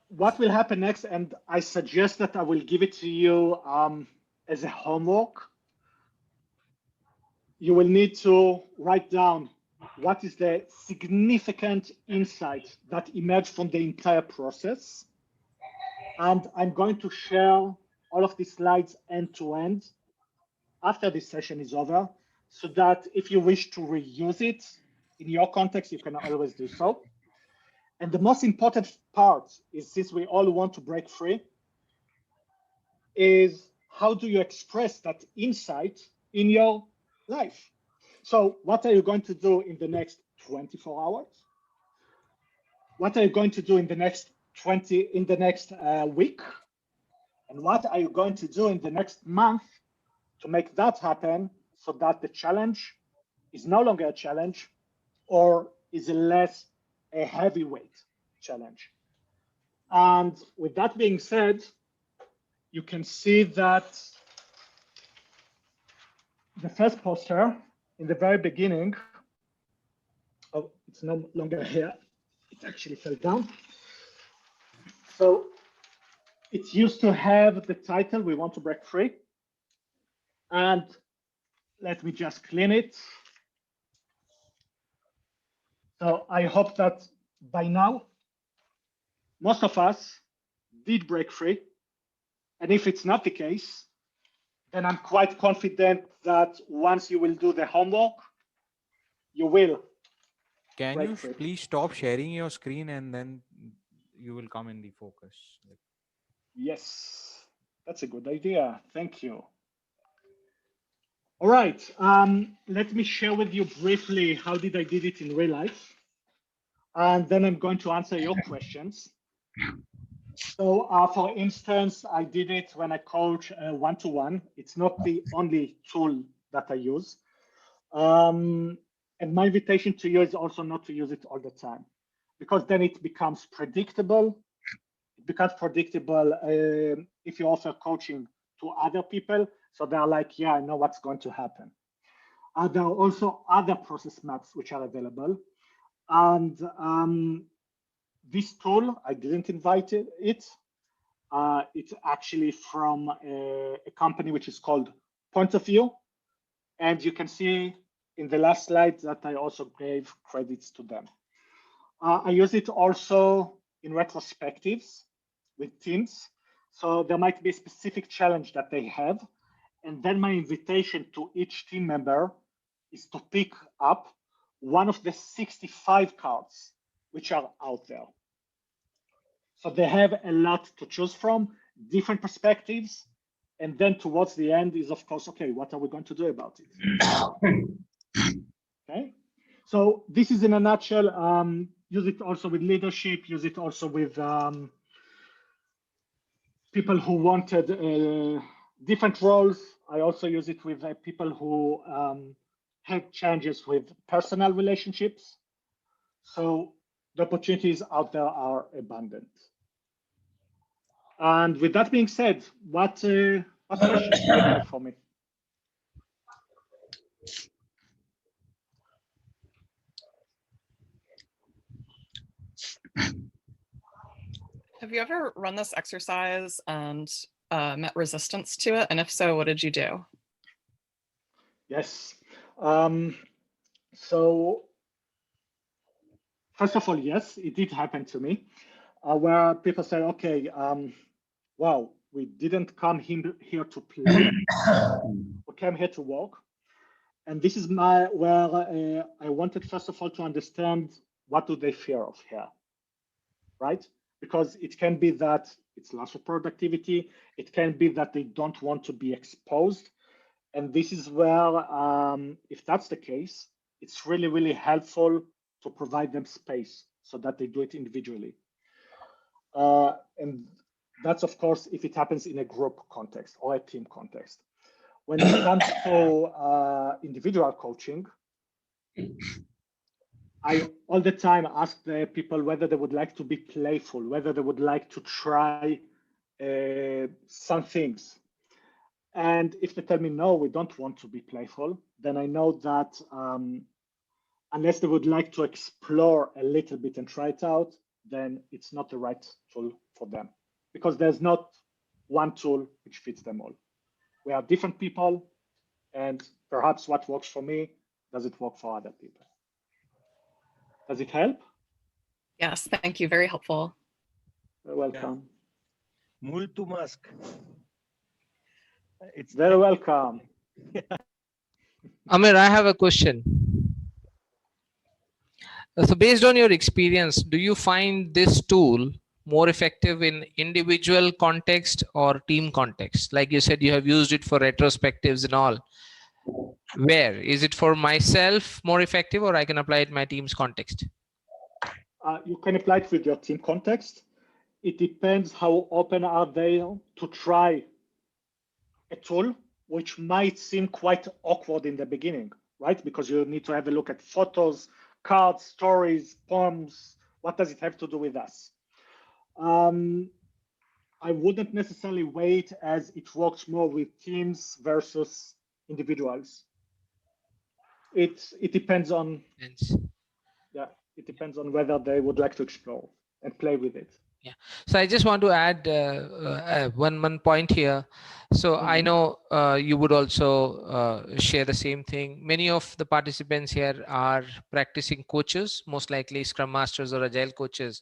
What will happen next? And I suggest that I will give it to you as a homework. You will need to write down what is the significant insight that emerged from the entire process. And I'm going to share all of these slides end to end after this session is over, so that if you wish to reuse it in your context, you can always do so. And the most important part is, since we all want to break free, is how do you express that insight in your life? So what are you going to do in the next 24 hours? What are you going to do in the next week? And what are you going to do in the next month to make that happen, so that the challenge is no longer a challenge or is less a heavyweight challenge? And with that being said, you can see that the first poster in the very beginning, oh, it's no longer here. It actually fell down. So it used to have the title, "We Want to Break Free." And let me just clean it. So I hope that by now, most of us did break free. And if it's not the case, then I'm quite confident that once you will do the homework, you will.
Can you please stop sharing your screen and then you will come in the focus?
Yes, that's a good idea. Thank you. All right, let me share with you briefly how did I did it in real life. And then I'm going to answer your questions. So for instance, I did it when I coach one-to-one. It's not the only tool that I use. And my invitation to you is also not to use it all the time, because then it becomes predictable. It becomes predictable if you offer coaching to other people. So they're like, yeah, I know what's going to happen. There are also other process maps which are available. And this tool, I didn't invite it. It's actually from a company which is called Point of View. And you can see in the last slide that I also gave credits to them. I use it also in retrospectives with teams. So there might be a specific challenge that they have. And then my invitation to each team member is to pick up one of the 65 cards which are out there. So they have a lot to choose from, different perspectives. And then towards the end is, of course, okay, what are we going to do about it? Okay, so this is in a nutshell. Use it also with leadership, use it also with people who wanted different roles. I also use it with people who had challenges with personal relationships. So the opportunities out there are abundant. And with that being said, what questions do you have for me?
Have you ever run this exercise and met resistance to it? And if so, what did you do?
Yes. So first of all, yes, it did happen to me, where people said, okay, wow, we didn't come here to play. We came here to work. And this is where I wanted, first of all, to understand what do they fear of here, right? Because it can be that it's loss of productivity. It can be that they don't want to be exposed. And this is where, if that's the case, it's really, really helpful to provide them space so that they do it individually. And that's, of course, if it happens in a group context or a team context. When it comes to individual coaching, I all the time ask the people whether they would like to be playful, whether they would like to try some things. And if they tell me, no, we don't want to be playful, then I know that unless they would like to explore a little bit and try it out, then it's not the right tool for them, because there's not one tool which fits them all. We are different people, and perhaps what works for me doesn't work for other people. Does it help?
Yes, thank you. Very helpful.
You're welcome.
Multu mask. It's
very welcome.
Amir, I have a question. So based on your experience, do you find this tool more effective in individual context or team context? Like you said, you have used it for retrospectives and all. Where is it for myself more effective, or I can apply it in my team's context?
You can apply it with your team context. It depends how open are they to try a tool which might seem quite awkward in the beginning, right? Because you need to have a look at photos, cards, stories, poems. What does it have to do with us? I wouldn't necessarily wait, as it works more with teams versus individuals. It depends on, yeah, it depends on whether they would like to explore and play with it.
Yeah. So I just want to add one point here. So I know you would also share the same thing. Many of the participants here are practicing coaches, most likely Scrum Masters or Agile coaches.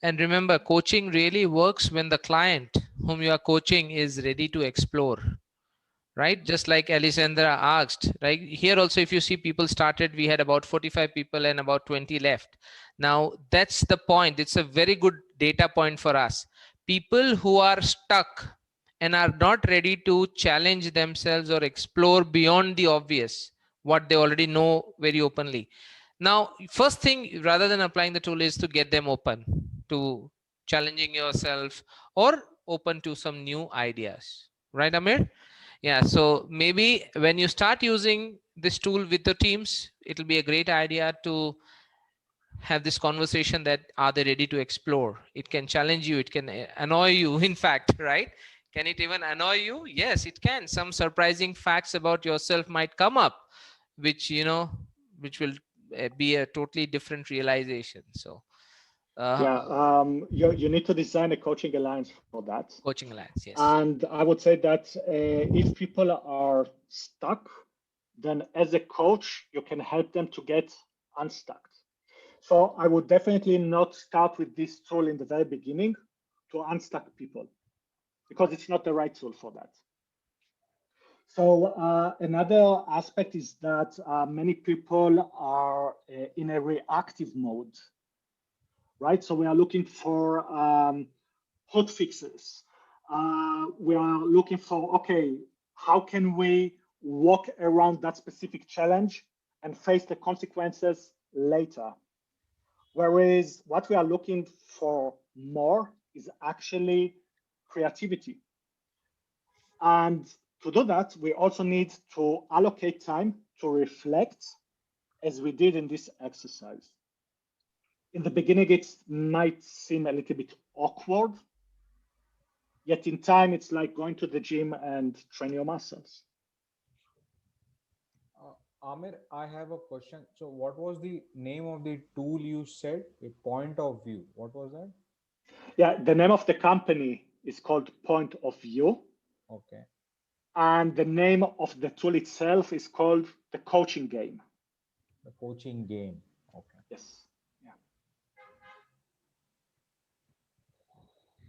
And remember, coaching really works when the client whom you are coaching is ready to explore. Right? Just like Alessandra asked, right? Here also, if you see, people started, we had about 45 people and about 20 left. Now, that's the point. It's a very good data point for us. People who are stuck and are not ready to challenge themselves or explore beyond the obvious, what they already know very openly. Now, first thing, rather than applying the tool, is to get them open to challenging yourself or open to some new ideas. Right, Amir? Yeah, so maybe when you start using this tool with the teams, it'll be a great idea to have this conversation that are they ready to explore? It can challenge you, it can annoy you, in fact, right? Can it even annoy you? Yes, it can. Some surprising facts about yourself might come up, which, you know, which will be a totally different realization. So
you need to design a coaching alliance for that.
Coaching alliance, yes.
And I would say that if people are stuck, then as a coach, you can help them to get unstuck. So I would definitely not start with this tool in the very beginning to unstuck people, because it's not the right tool for that. So another aspect is that many people are in a reactive mode, right? So we are looking for hot fixes. We are looking for, okay, how can we walk around that specific challenge and face the consequences later? Whereas what we are looking for more is actually creativity. And to do that, we also need to allocate time to reflect, as we did in this exercise. In the beginning, it might seem a little bit awkward, yet in time, it's like going to the gym and train your muscles.
Amir, I have a question. So what was the name of the tool you said? A point of view. What was that?
Yeah, the name of the company is called Point of View.
Okay.
And the name of the tool itself is called the coaching game.
The coaching game. Okay.
Yes. Yeah.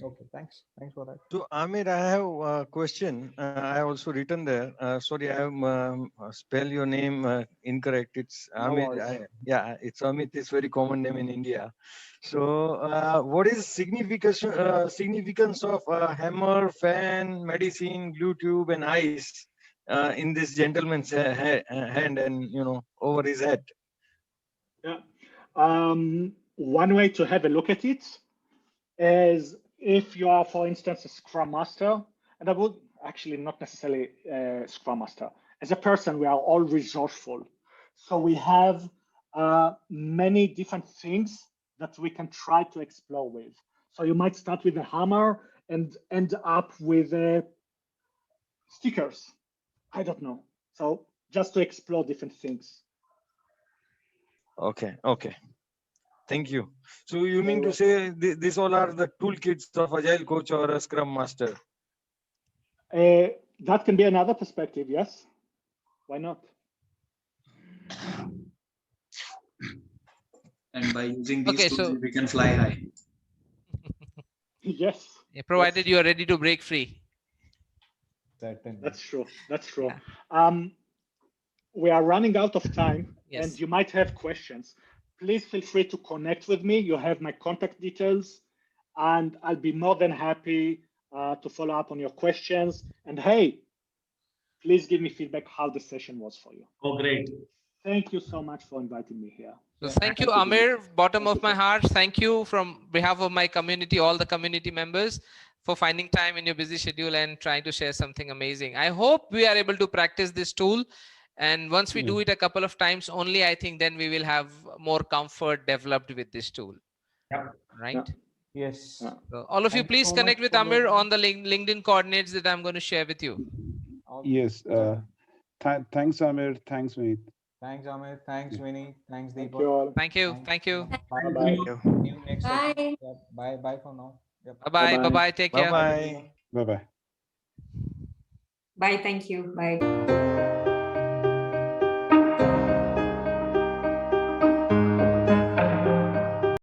Okay, thanks. Thanks for that.
So, Amir, I have a question. I have also written there. Sorry, I have spell your name incorrect. It's
No
Amir.
worries.
Yeah, it's Amit. It's very common name in India. So, what is significance of hammer, fan, medicine, glue tube, and ice in this gentleman's hand and over his head?
Yeah. One way to have a look at it is if you are, for instance, a Scrum Master, and I would actually not necessarily a Scrum Master. As a person, we are all resourceful. So we have many different things that we can try to explore with. So you might start with a hammer and end up with stickers. I don't know. So just to explore different things.
Okay. Okay. Thank you. So you mean to say these all are the toolkits of Agile Coach or a Scrum Master?
That can be another perspective, yes. Why not?
And by using these tools, we can fly high.
Yes.
Yeah, provided you are ready to break free.
That's true. That's true. Yeah. We are running out of time, and you might have questions. Please feel free to connect with me. You have my contact details, and I'll be more than happy to follow up on your questions. And hey, please give me feedback how the session was for you.
Oh, great.
Thank you so much for inviting me here.
So thank you, Amir, bottom of my heart. Thank you from behalf of my community, all the community members, for finding time in your busy schedule and trying to share something amazing. I hope we are able to practice this tool. And once we do it a couple of times only, I think then we will have more comfort developed with this tool.
Yeah.
Right?
Yeah.
Yes.
So all of you, please connect with Amir on the LinkedIn coordinates that I'm going to share with you.
Yes. Thanks, Amir. Thanks, Vinit.
Thanks, Amir. Thanks, Vinny. Thanks,
Thank
Deepak.
you all.
Thank you. Thank you.
Bye-bye.
See you next
Bye.
session. Yeah, bye. Bye for now. Yep.
Bye-bye. Bye-bye. Take care.
Bye-bye.
Bye-bye.
Bye. Thank you. Bye.